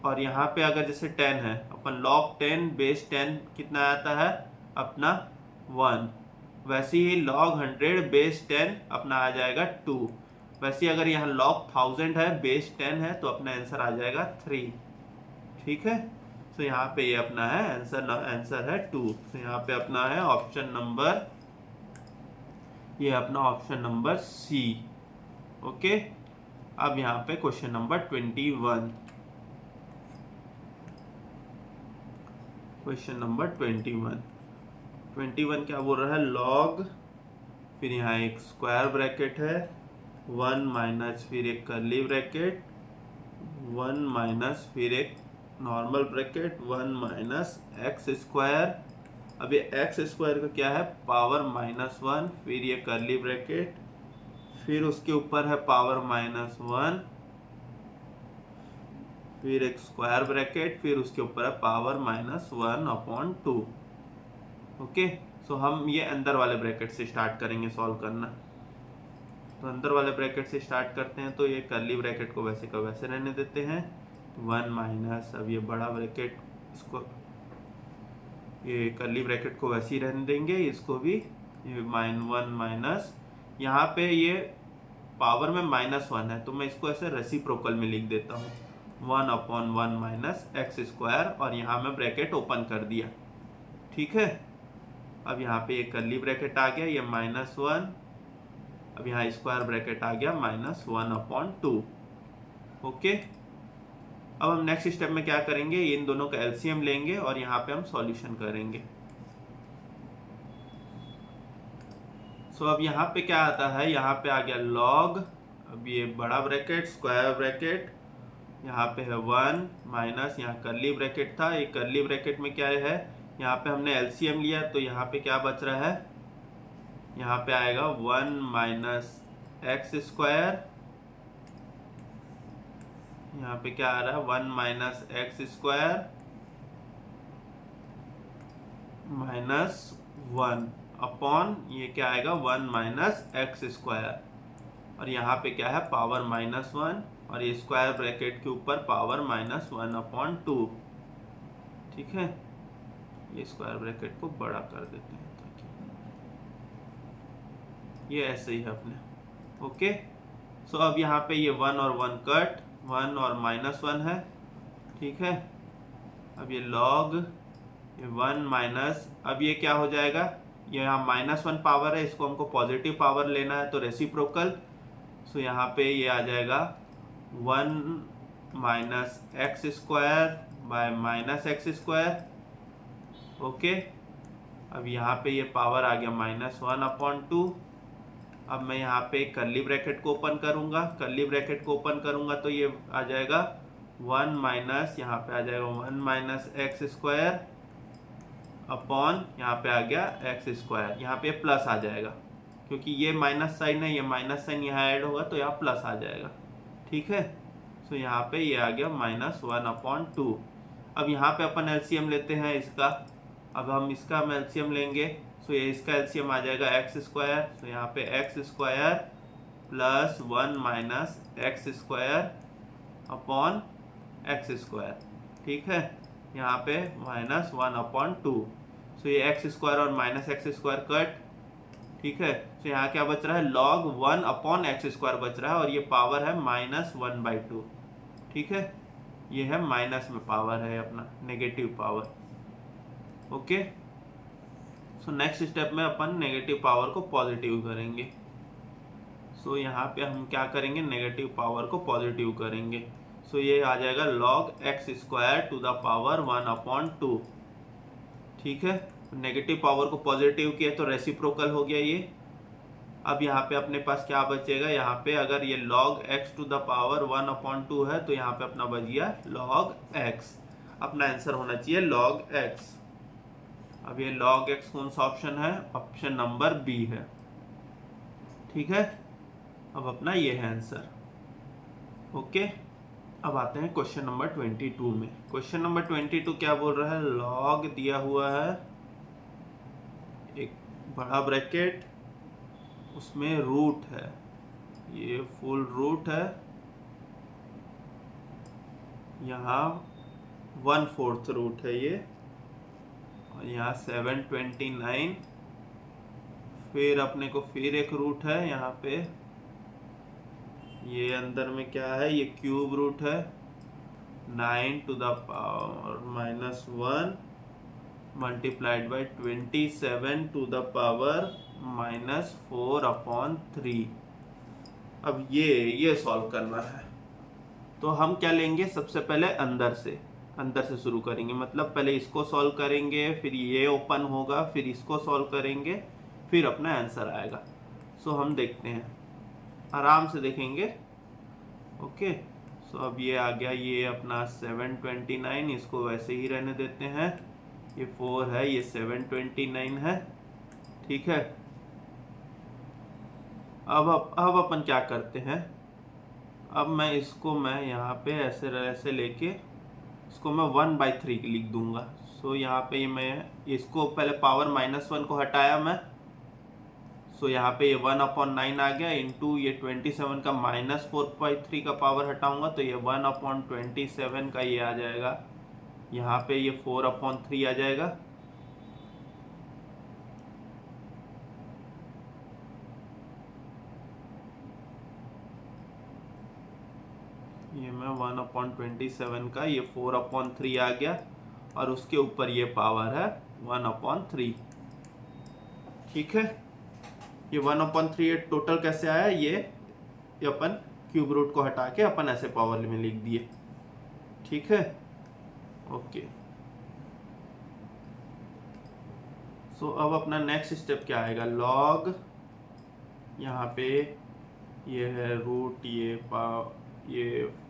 और यहाँ पे अगर जैसे 10 है अपन log 10 बेस 10 कितना आता है अपना 1। वैसे ही log 100 बेस 10 अपना आ जाएगा 2। वैसे ही अगर यहाँ log 1000 है बेस 10 है तो अपना आंसर आ जाएगा 3। ठीक है, तो यहाँ पे ये अपना है आंसर है 2। तो यहाँ पे अपना है ऑप्शन नंबर, ये अपना ऑप्शन नंबर सी। ओके, अब यहाँ पे क्वेश्चन नंबर 21। क्वेश्चन नंबर 21 क्या बोल रहा है, log फिर यहाँ एक स्क्वायर ब्रैकेट है 1 माइनस फिर एक कर्ली ब्रैकेट, 1 माइनस फिर एक normal bracket, 1 minus x square. अब ये एक्स स्क्वायर का क्या है, पावर -1, फिर ये कर्ली ब्रैकेट, फिर उसके ऊपर है पावर -1, फिर एक स्क्वायर ब्रैकेट, फिर उसके ऊपर है पावर -1/2। ओके, सो हम ये अंदर वाले ब्रैकेट से स्टार्ट करेंगे सॉल्व करना। तो अंदर वाले ब्रैकेट से स्टार्ट करते हैं। तो ये कर्ली ब्रैकेट को वैसे का वैसे रहने देते हैं, 1 माइनस, अब ये बड़ा ब्रैकेट, इसको ये कर्ली ब्रैकेट को वैसे ही रहने देंगे, इसको भी ये -1 माइनस, यहाँ पे ये पावर में -1 है तो मैं इसको ऐसे रेसिप्रोकल में लिख देता हूँ, 1/1 माइनस एक्स स्क्वायर, और यहाँ मैं ब्रैकेट ओपन कर दिया। ठीक है, अब यहाँ पे ये कर्ली ब्रैकेट आ गया, ये -1, अब यहाँ स्क्वायर ब्रैकेट आ गया -1/2। ओके, अब हम नेक्स्ट स्टेप में क्या करेंगे, इन दोनों का एलसीएम लेंगे और यहाँ पे हम सॉल्यूशन करेंगे। सो अब यहाँ पे क्या आता है, यहाँ पे आ गया लॉग, अब ये बड़ा ब्रैकेट स्क्वायर ब्रैकेट, यहाँ पे है 1 माइनस, यहाँ कर्ली ब्रैकेट था, ये कर्ली ब्रैकेट में क्या है, यहाँ पे हमने एलसीएम लिया तो यहाँ पे क्या बच रहा है, यहाँ पे आएगा 1 माइनस एक्स स्क्वायर, यहाँ पे क्या आ रहा है 1 माइनस एक्स स्क्वायर -1 अपॉन ये क्या आएगा 1 माइनस एक्स स्क्वायर, और यहाँ पे क्या है पावर -1, और ये स्क्वायर ब्रैकेट के ऊपर पावर -1/2। ठीक है, ये स्क्वायर ब्रैकेट को बड़ा कर देते हैं ताकि ये ऐसे ही है अपने। ओके, सो अब यहाँ पे ये 1 और 1 कट, 1 और -1 है। ठीक है, अब ये लॉग, ये 1 माइनस, अब ये क्या हो जाएगा, ये यहाँ -1 पावर है, इसको हमको पॉजिटिव पावर लेना है तो रेसिप्रोकल, सो यहाँ पे ये आ जाएगा 1 minus x square by -x square. Okay, अब यहाँ पे ये पावर आ गया -1/2। अब मैं यहाँ पे कर्ली ब्रैकेट को ओपन करूँगा, कर्ली ब्रैकेट को ओपन करूँगा तो ये आ जाएगा 1 माइनस, यहाँ पे आ जाएगा 1 माइनस एक्स स्क्वायर अपॉन, यहाँ पे आ गया एक्स स्क्वायर, यहाँ पे प्लस आ जाएगा क्योंकि ये माइनस साइन है, ये माइनस साइन यहाँ ऐड होगा तो यहाँ प्लस आ जाएगा। ठीक है, सो यहाँ पे ये आ गया -1/2। अब यहाँ पे अपन एलसीएम लेते हैं इसका, अब हम इसका हम एलसीएम लेंगे, सो ये इसका एलसीएम आ जाएगा एक्स स्क्वायर, तो यहाँ पे x square plus 1 minus x square upon x square. ठीक है, यहाँ पे -1/2, सो ये एक्स स्क्वायर और माइनस एक्स स्क्वायर कट। ठीक है, तो यहाँ क्या बच रहा है, log 1 अपॉन एक्स स्क्वायर बच रहा है, और ये पावर है -1/2। ठीक है, ये है माइनस में पावर है अपना, negative power. Okay, so next step में अपन नेगेटिव पावर को पॉजिटिव करेंगे। सो यहाँ पे हम क्या करेंगे, नेगेटिव पावर को पॉजिटिव करेंगे। सो ये आ जाएगा log x square to the power 1/2। ठीक है, नेगेटिव पावर को पॉजिटिव किया तो रेसिप्रोकल हो गया ये। अब यहाँ पे अपने पास क्या बचेगा, यहाँ पे अगर ये log x to the power 1/2 है तो यहाँ पे अपना बच गया log x। अपना आंसर होना चाहिए log x। अब ये log x कौन सा ऑप्शन है, ऑप्शन नंबर बी है। ठीक है, अब अपना ये है आंसर। ओके, अब आते हैं क्वेश्चन नंबर 22 में। क्वेश्चन नंबर 22 क्या बोल रहा है, log दिया हुआ है, एक बड़ा ब्रैकेट, उसमें रूट है, ये फुल रूट है, यहाँ 1/4 रूट है ये, और यहाँ 729, फिर अपने को फिर एक रूट है यहाँ पे, ये अंदर में क्या है, ये क्यूब रूट है, 9 to the power -1 multiplied by 27 to the power -4/3। अब ये सॉल्व करना है, तो हम क्या लेंगे, सबसे पहले अंदर से शुरू करेंगे, मतलब पहले इसको सॉल्व करेंगे, फिर ये ओपन होगा, फिर इसको सॉल्व करेंगे, फिर अपना आंसर आएगा। सो हम देखते हैं, आराम से देखेंगे। ओके, सो अब ये आ गया ये अपना 729, इसको वैसे ही रहने देते हैं। ये 4 है, ये 729 है। ठीक है, अब अपन क्या करते हैं, अब मैं यहाँ पे ऐसे ऐसे लेके इसको मैं 1/3 लिख दूंगा। सो यहाँ पे मैं इसको पहले पावर -1 को हटाया मैं। सो यहाँ पे ये 1/9 आ गया, इंटू ये 27 का -4/3 का पावर हटाऊंगा तो ये 1/27 का ये आ जाएगा। यहाँ पे ये 4/3 आ जाएगा। ये मैं 1/27 का ये 4/3 आ गया, और उसके ऊपर ये पावर है 1/3। ठीक है, ये 1/3 टोटल कैसे आया, ये अपन क्यूब रूट को हटा के अपन ऐसे पावर में लिख दिए। ठीक है, ओके। सो अब अपना नेक्स्ट स्टेप क्या आएगा, लॉग, यहाँ पे ये है रूट, ये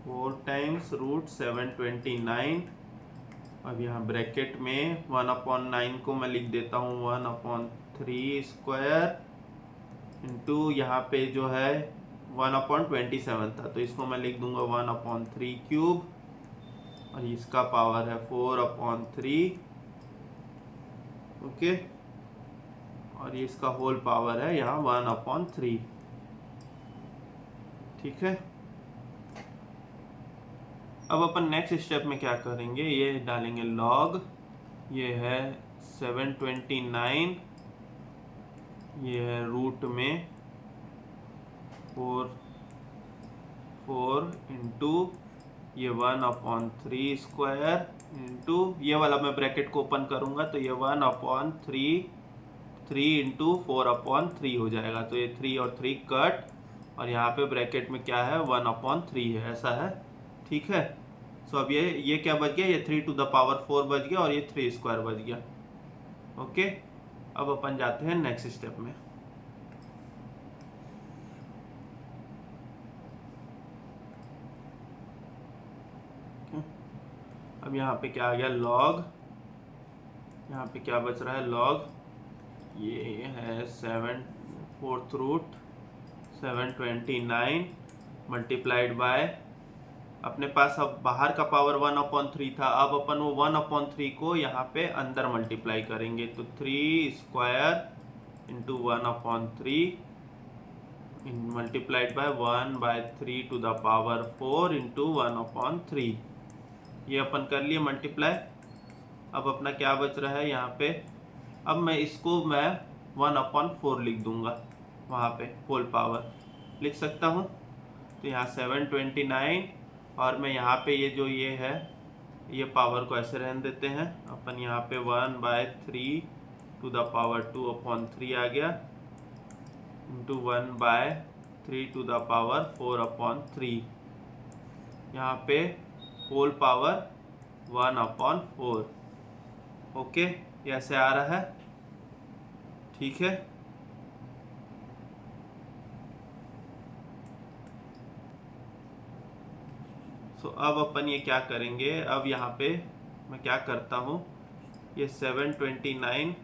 4 टाइम्स रूट 729। अब यहाँ ब्रैकेट में 1/9 को मैं लिख देता हूँ 1/3 स्क्वायर, इंटू यहाँ पे जो है 1/27 था तो इसको मैं लिख दूंगा 1/3 क्यूब, और इसका पावर है 4/3। ओके, और ये इसका होल पावर है यहाँ 1/3। ठीक है, अब अपन नेक्स्ट स्टेप में क्या करेंगे, ये डालेंगे लॉग, ये है 729, ये है रूट में 4 इंटू ये 1/3 स्क्वायर, इंटू ये वाला मैं ब्रैकेट को ओपन करूंगा तो ये 1/3 इंटू 4/3 हो जाएगा। तो ये 3 और 3 कट, और यहाँ पे ब्रैकेट में क्या है 1/3 है, ऐसा है। ठीक है, सो अब ये क्या बच गया, ये 3⁴ बच गया, और ये 3 स्क्वायर बच गया। ओके, अब अपन जाते हैं नेक्स्ट स्टेप में। अब यहाँ पे क्या आ गया, लॉग, यहाँ पे क्या बच रहा है, लॉग, ये है 7/4 रूट 729 मल्टीप्लाइड बाय, अपने पास अब बाहर का पावर 1/3 था, अब अपन वो 1/3 को यहाँ पे अंदर मल्टीप्लाई करेंगे तो 3 square into 1/3 multiplied by 1/3⁴ into 1/3। ये अपन कर लिए मल्टीप्लाई। अब अपना क्या बच रहा है यहाँ पे, अब मैं इसको 1/4 लिख दूंगा, वहाँ पे होल पावर लिख सकता हूँ। तो यहाँ 729, और मैं यहाँ पे ये जो ये है ये पावर को ऐसे रहने देते हैं। अपन यहाँ पे 1/3⁴ आ गया, इंटू 1/3⁴। यहाँ पे होल पावर 1/4। ओके, ये ऐसे आ रहा है। ठीक है, सो अब अपन ये क्या करेंगे, अब यहाँ पे मैं क्या करता हूँ, ये 729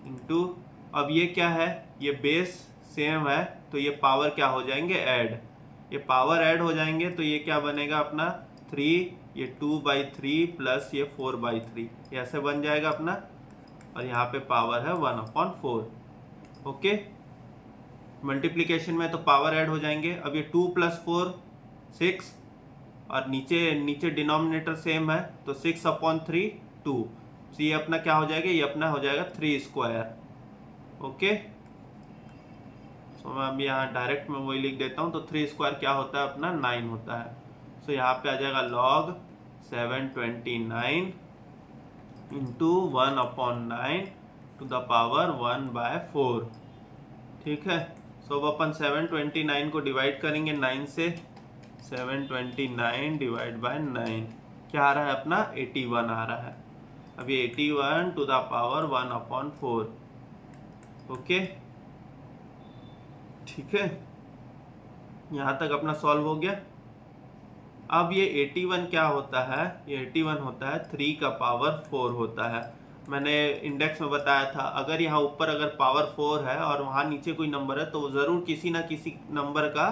इंटू, अब ये क्या है, ये बेस सेम है तो ये पावर क्या हो जाएंगे, ऐड, ये पावर ऐड हो जाएंगे तो ये क्या बनेगा अपना 3, ये 2/3 प्लस ये 4/3, ये ऐसे बन जाएगा अपना, और यहाँ पे पावर है 1/4। ओके, मल्टीप्लिकेशन में तो पावर ऐड हो जाएंगे। अब ये 2 + 4 6, और नीचे डिनोमिनेटर सेम है तो 6/3 2, तो ये अपना क्या हो जाएगा, ये अपना हो जाएगा 3 स्क्वायर। ओके, सो मैं अब यहाँ डायरेक्ट में वही लिख देता हूँ, तो 3 स्क्वायर क्या होता है अपना 9 होता है। सो यहाँ पे आ जाएगा लॉग 729 इंटू 1/9 1/4। ठीक है, सो अब अपन 729 को डिवाइड करेंगे 9 से, 729 डिवाइड बाय 9 क्या आ रहा है अपना 81 आ रहा है। अब ये 81⁴ 1/4। ओके, ठीक है, यहाँ तक अपना सॉल्व हो गया। अब ये 81 क्या होता है, ये 81 होता है 3 का पावर 4 होता है। मैंने इंडेक्स में बताया था अगर यहाँ ऊपर अगर पावर 4 है और वहाँ नीचे कोई नंबर है तो ज़रूर किसी ना किसी नंबर का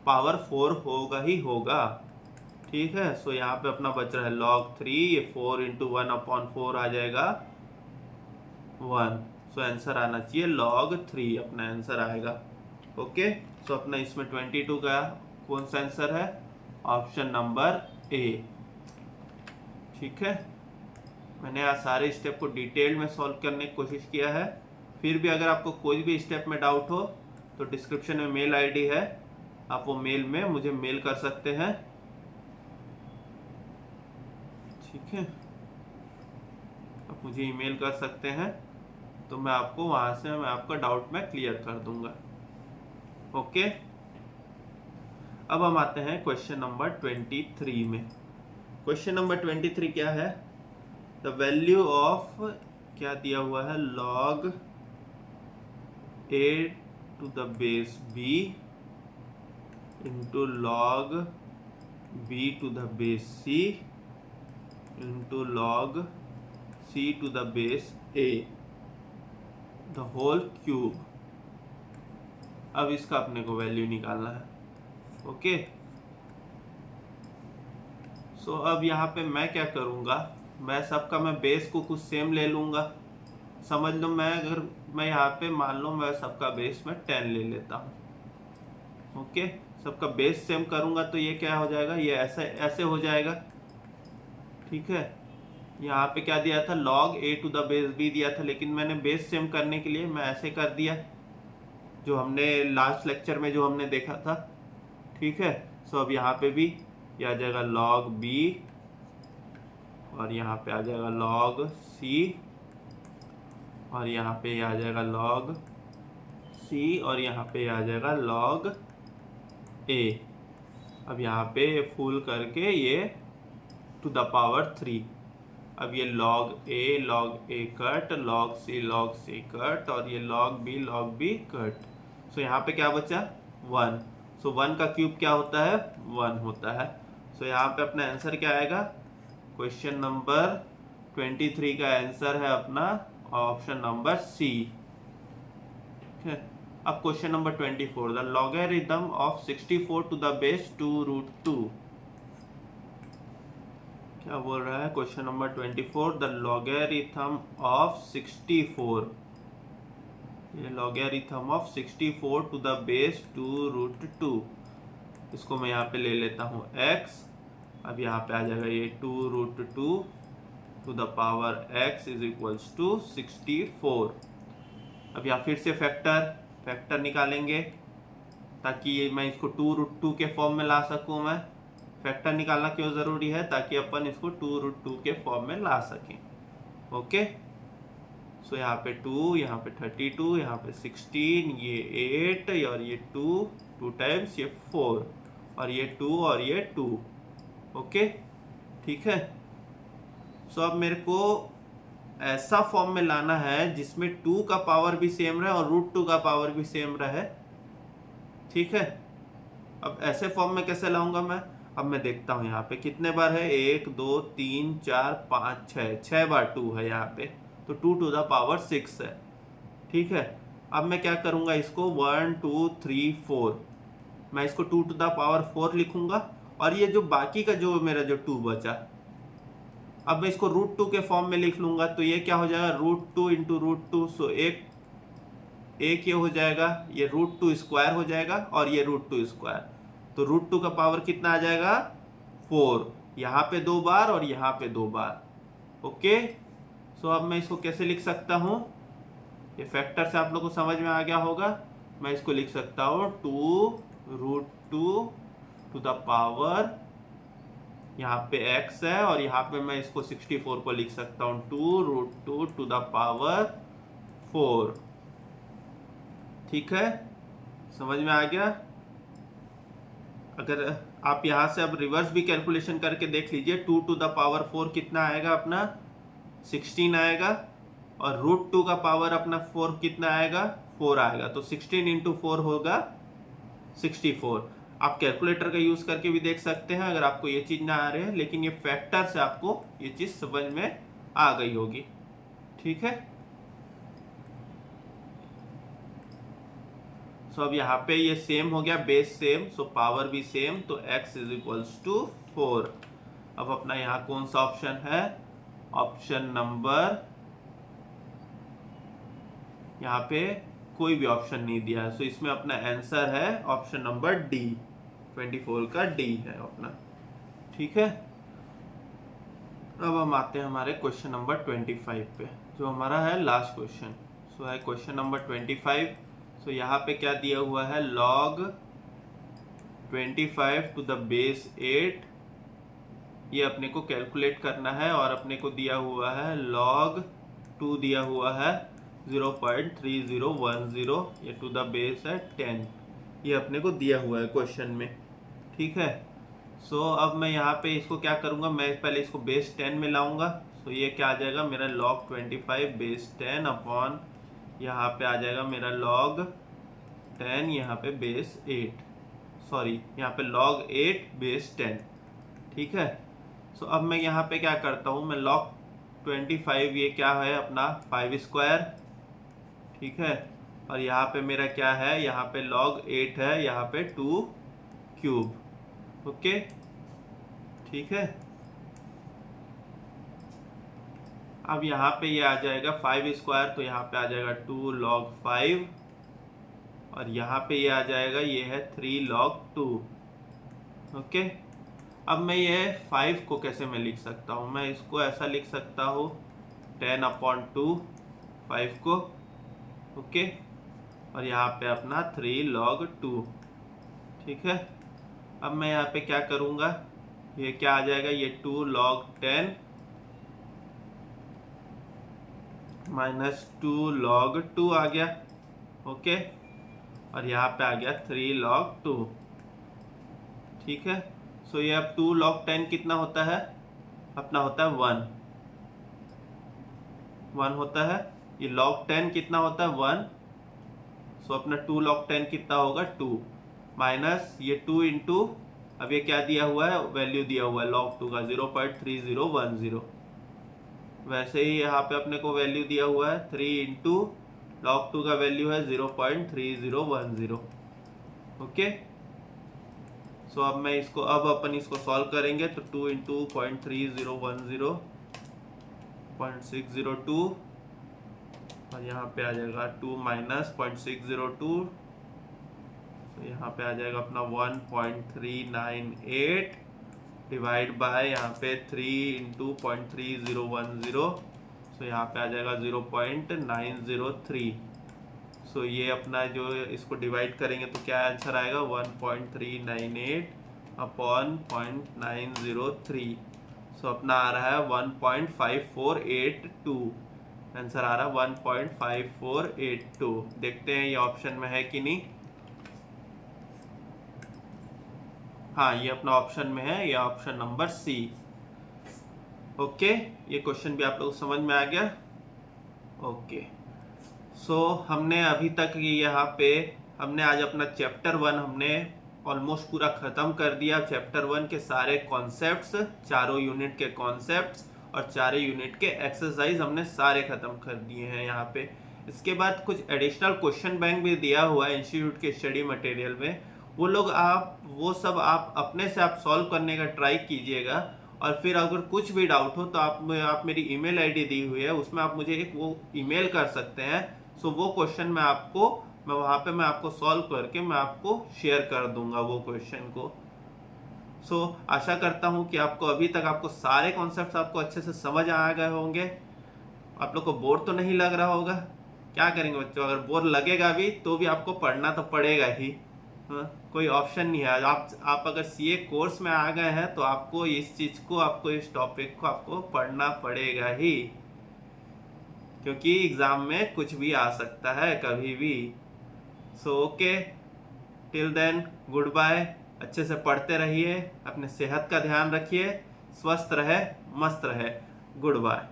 पावर 4 होगा ही होगा। ठीक है, सो यहाँ पे अपना बच रहा है log 3, ये 4 इंटू 1/4 आ जाएगा 1। सो आंसर आना चाहिए log 3, अपना आंसर आएगा। ओके, सो अपना इसमें 22 का कौन सा आंसर है, ऑप्शन नंबर ए। ठीक है, मैंने आज सारे स्टेप को डिटेल में सॉल्व करने की कोशिश किया है। फिर भी अगर आपको कोई भी स्टेप में डाउट हो तो डिस्क्रिप्शन में मेल आईडी है, आप वो मेल में मुझे मेल कर सकते हैं। ठीक है, आप मुझे ईमेल कर सकते हैं तो मैं आपको वहाँ से मैं आपका डाउट में क्लियर कर दूंगा। ओके, अब हम आते हैं क्वेश्चन नंबर 23 में। क्वेश्चन नंबर 23 क्या है, द वैल्यू ऑफ क्या दिया हुआ है, log a to the base b into log b to the base c into log c to the base a the whole cube। अब इसका अपने को वैल्यू निकालना है। ओके, सो अब यहाँ पे मैं क्या करूँगा, मैं सबका मैं बेस को कुछ सेम ले लूँगा। समझ लो मैं यहाँ पे मान लो मैं सबका बेस में 10 ले लेता हूँ। ओके, सबका बेस सेम करूँगा तो ये क्या हो जाएगा, ये ऐसे हो जाएगा। ठीक है, यहाँ पे क्या दिया था, log a to the base b दिया था, लेकिन मैंने बेस सेम करने के लिए मैं ऐसे कर दिया जो हमने लास्ट लेक्चर में जो हमने देखा था। ठीक है, सो अब यहाँ पे भी ये आ जाएगा log b और यहाँ पे आ जाएगा log c और यहाँ पे आ जाएगा log c और यहाँ पे आ जाएगा log a। अब यहाँ पे फुल करके ये टू द पावर 3। अब ये log a cut, log c cut और ये log b कट। सो यहाँ पे क्या बचा 1। सो 1 का क्यूब क्या होता है, 1 होता है। सो यहाँ पे अपना आंसर क्या आएगा, क्वेश्चन नंबर 23 का आंसर है अपना ऑप्शन नंबर सी। ठीक है, अब question number 24, the logarithm of 64 to the base 2√2। क्या बोल रहा है question number 24, the logarithm of 64, ये logarithm of 64 to the base 2√2। इसको मैं यहाँ पे ले लेता हूँ x। अब यहाँ पे आ जाएगा ये 2√2 to the power x is equals to 64। अब यहाँ फिर से फैक्टर निकालेंगे ताकि मैं इसको 2√2 के फॉर्म में ला सकूँ। मैं फैक्टर निकालना क्यों ज़रूरी है, ताकि अपन इसको 2√2 के फॉर्म में ला सकें। ओके, सो यहाँ पे 2, यहाँ पे 32, यहाँ पे 16, ये 8 और ये 2 टाइम्स ये 4 और ये 2 और ये 2। ओके, ठीक है, सो अब मेरे को ऐसा फॉर्म में लाना है जिसमें 2 का पावर भी सेम रहे और √2 का पावर भी सेम रहे। ठीक है, अब ऐसे फॉर्म में कैसे लाऊंगा मैं, अब मैं देखता हूँ यहाँ पे कितने बार है, 1 2 3 4 5 6 बार 2 है यहाँ पे, तो 2 टू द पावर 6 है। ठीक है, अब मैं क्या करूँगा, इसको 1 2 3 4 मैं इसको 2 टू द पावर 4 लिखूंगा और ये जो बाकी का जो मेरा जो 2 बचा, अब मैं इसको √2 के फॉर्म में लिख लूंगा तो ये क्या हो जाएगा, √2 इंटू √2। सो एक ये हो जाएगा, ये √2 स्क्वायर हो जाएगा और ये √2 स्क्वायर, तो √2 का पावर कितना आ जाएगा 4, यहाँ पे 2 बार और यहाँ पे 2 बार। ओके, सो अब मैं इसको कैसे लिख सकता हूँ, ये फैक्टर से आप लोग को समझ में आ गया होगा। मैं इसको लिख सकता हूँ 2√2 टू द पावर, यहाँ पे x है और यहाँ पे मैं इसको 64 को लिख सकता हूँ 2√2 टू द पावर 4। ठीक है, समझ में आ गया। अगर आप यहाँ से अब रिवर्स भी कैलकुलेशन करके देख लीजिए, 2 टू द पावर 4 कितना आएगा अपना 16 आएगा और √2 का पावर अपना 4 कितना आएगा 4 आएगा, तो 16 इंटू 4 होगा 64। आप कैलकुलेटर का यूज करके भी देख सकते हैं अगर आपको ये चीज ना आ रही है, लेकिन ये फैक्टर से आपको ये चीज समझ में आ गई होगी। ठीक है, सो अब यहाँ पे ये सेम हो गया, बेस सेम, सो पावर भी सेम, तो x इज इक्वल्स टू 4। अब अपना यहाँ कौन सा ऑप्शन है, ऑप्शन नंबर, यहाँ पे कोई भी ऑप्शन नहीं दिया है, सो इसमें अपना आंसर है ऑप्शन नंबर डी, 24 का डी है अपना। ठीक है, अब हम आते हैं हमारे क्वेश्चन नंबर 25 पे, जो हमारा है लास्ट क्वेश्चन। सो है क्वेश्चन नंबर 25। सो यहाँ पे क्या दिया हुआ है, log 25 टू द बेस 8, ये अपने को कैलकुलेट करना है, और अपने को दिया हुआ है log 2 दिया हुआ है 0.3010, ये टू द बेस है 10, ये अपने को दिया हुआ है क्वेश्चन में। ठीक है, सो अब मैं यहाँ पे इसको क्या करूँगा, मैं पहले इसको बेस 10 में लाऊंगा। सो ये क्या आ जाएगा मेरा log 25 बेस 10 अपॉन, यहाँ पे आ जाएगा मेरा log 10, यहाँ पे बेस 8, सॉरी यहाँ पे log 8 बेस 10। ठीक है, सो अब मैं यहाँ पे क्या करता हूँ, मैं log 25, ये क्या है अपना 5 स्क्वायर। ठीक है, और यहाँ पे मेरा क्या है, यहाँ पे log 8 है, यहाँ पे 2 क्यूब। ओके, ठीक है, अब यहाँ पे ये आ जाएगा 5 स्क्वायर, तो यहाँ पे आ जाएगा 2 log 5, और यहाँ पे ये आ जाएगा, ये है 3 log 2। ओके, अब मैं ये 5 को कैसे मैं लिख सकता हूँ, मैं इसको ऐसा लिख सकता हूँ 10/2 5 को। ओके, और यहाँ पे अपना 3 log 2। ठीक है, अब मैं यहाँ पे क्या करूँगा, ये क्या आ जाएगा, ये 2 log 10 माइनस 2 log 2 आ गया। ओके, और यहाँ पे आ गया 3 log 2। ठीक है, सो ये अब 2 log 10 कितना होता है, अपना होता है 1 होता है, ये log 10 कितना होता है 1, सो अपना 2 log 10 कितना होगा 2, माइनस ये 2 इंटू, अब ये क्या दिया हुआ है, वैल्यू दिया हुआ है log 2 का 0.3010, वैसे ही यहाँ पे अपने को वैल्यू दिया हुआ है 3 इंटू log 2 का वैल्यू है 0.3010। ओके, सो अब मैं इसको, अब अपन इसको सॉल्व करेंगे, तो 2 इंटू 0.3010 0.602, और यहाँ पे आ जाएगा 2 माइनस 0.602, तो यहाँ पे आ जाएगा अपना 1.398 डिवाइड बाय यहाँ पे 3 इंटू 0.3010, सो यहाँ पे आ जाएगा 0.903। सो ये अपना जो इसको डिवाइड करेंगे तो क्या आंसर आएगा, 1.398 अपॉन 0.903, सो अपना आ रहा है 1.5482, आंसर आ रहा है 1.5482। देखते हैं ये ऑप्शन में है कि नहीं। हाँ, ये अपना ऑप्शन में है, ये ऑप्शन नंबर सी। ओके, ये क्वेश्चन भी आप लोग को समझ में आ गया। ओके, सो हमने अभी तक यहाँ पे हमने आज अपना चैप्टर 1 हमने ऑलमोस्ट पूरा ख़त्म कर दिया। चैप्टर 1 के सारे कॉन्सेप्ट्स, चारों यूनिट के कॉन्सेप्ट्स और चारों यूनिट के एक्सरसाइज हमने सारे ख़त्म कर दिए हैं यहाँ पे। इसके बाद कुछ एडिशनल क्वेश्चन बैंक भी दिया हुआ है इंस्टीट्यूट के स्टडी मटेरियल में, वो सब आप अपने से आप सॉल्व करने का ट्राई कीजिएगा। और फिर अगर कुछ भी डाउट हो तो आप मेरी ईमेल आईडी दी हुई है, उसमें आप मुझे एक वो ईमेल कर सकते हैं। सो वो क्वेश्चन मैं वहाँ पे मैं आपको सॉल्व करके मैं आपको शेयर कर दूंगा वो क्वेश्चन को। सो आशा करता हूँ कि आपको अभी तक आपको सारे कॉन्सेप्ट्स आपको अच्छे से समझ आ गए होंगे। आप लोग को बोर तो नहीं लग रहा होगा। क्या करेंगे बच्चों, अगर बोर लगेगा भी तो भी आपको पढ़ना तो पड़ेगा ही। कोई ऑप्शन नहीं है। आप अगर सीए कोर्स में आ गए हैं तो आपको इस चीज़ को, आपको इस टॉपिक को आपको पढ़ना पड़ेगा ही, क्योंकि एग्ज़ाम में कुछ भी आ सकता है कभी भी। So okay, till then goodbye. अच्छे से पढ़ते रहिए, अपने सेहत का ध्यान रखिए, स्वस्थ रहे, मस्त रहे। Good bye.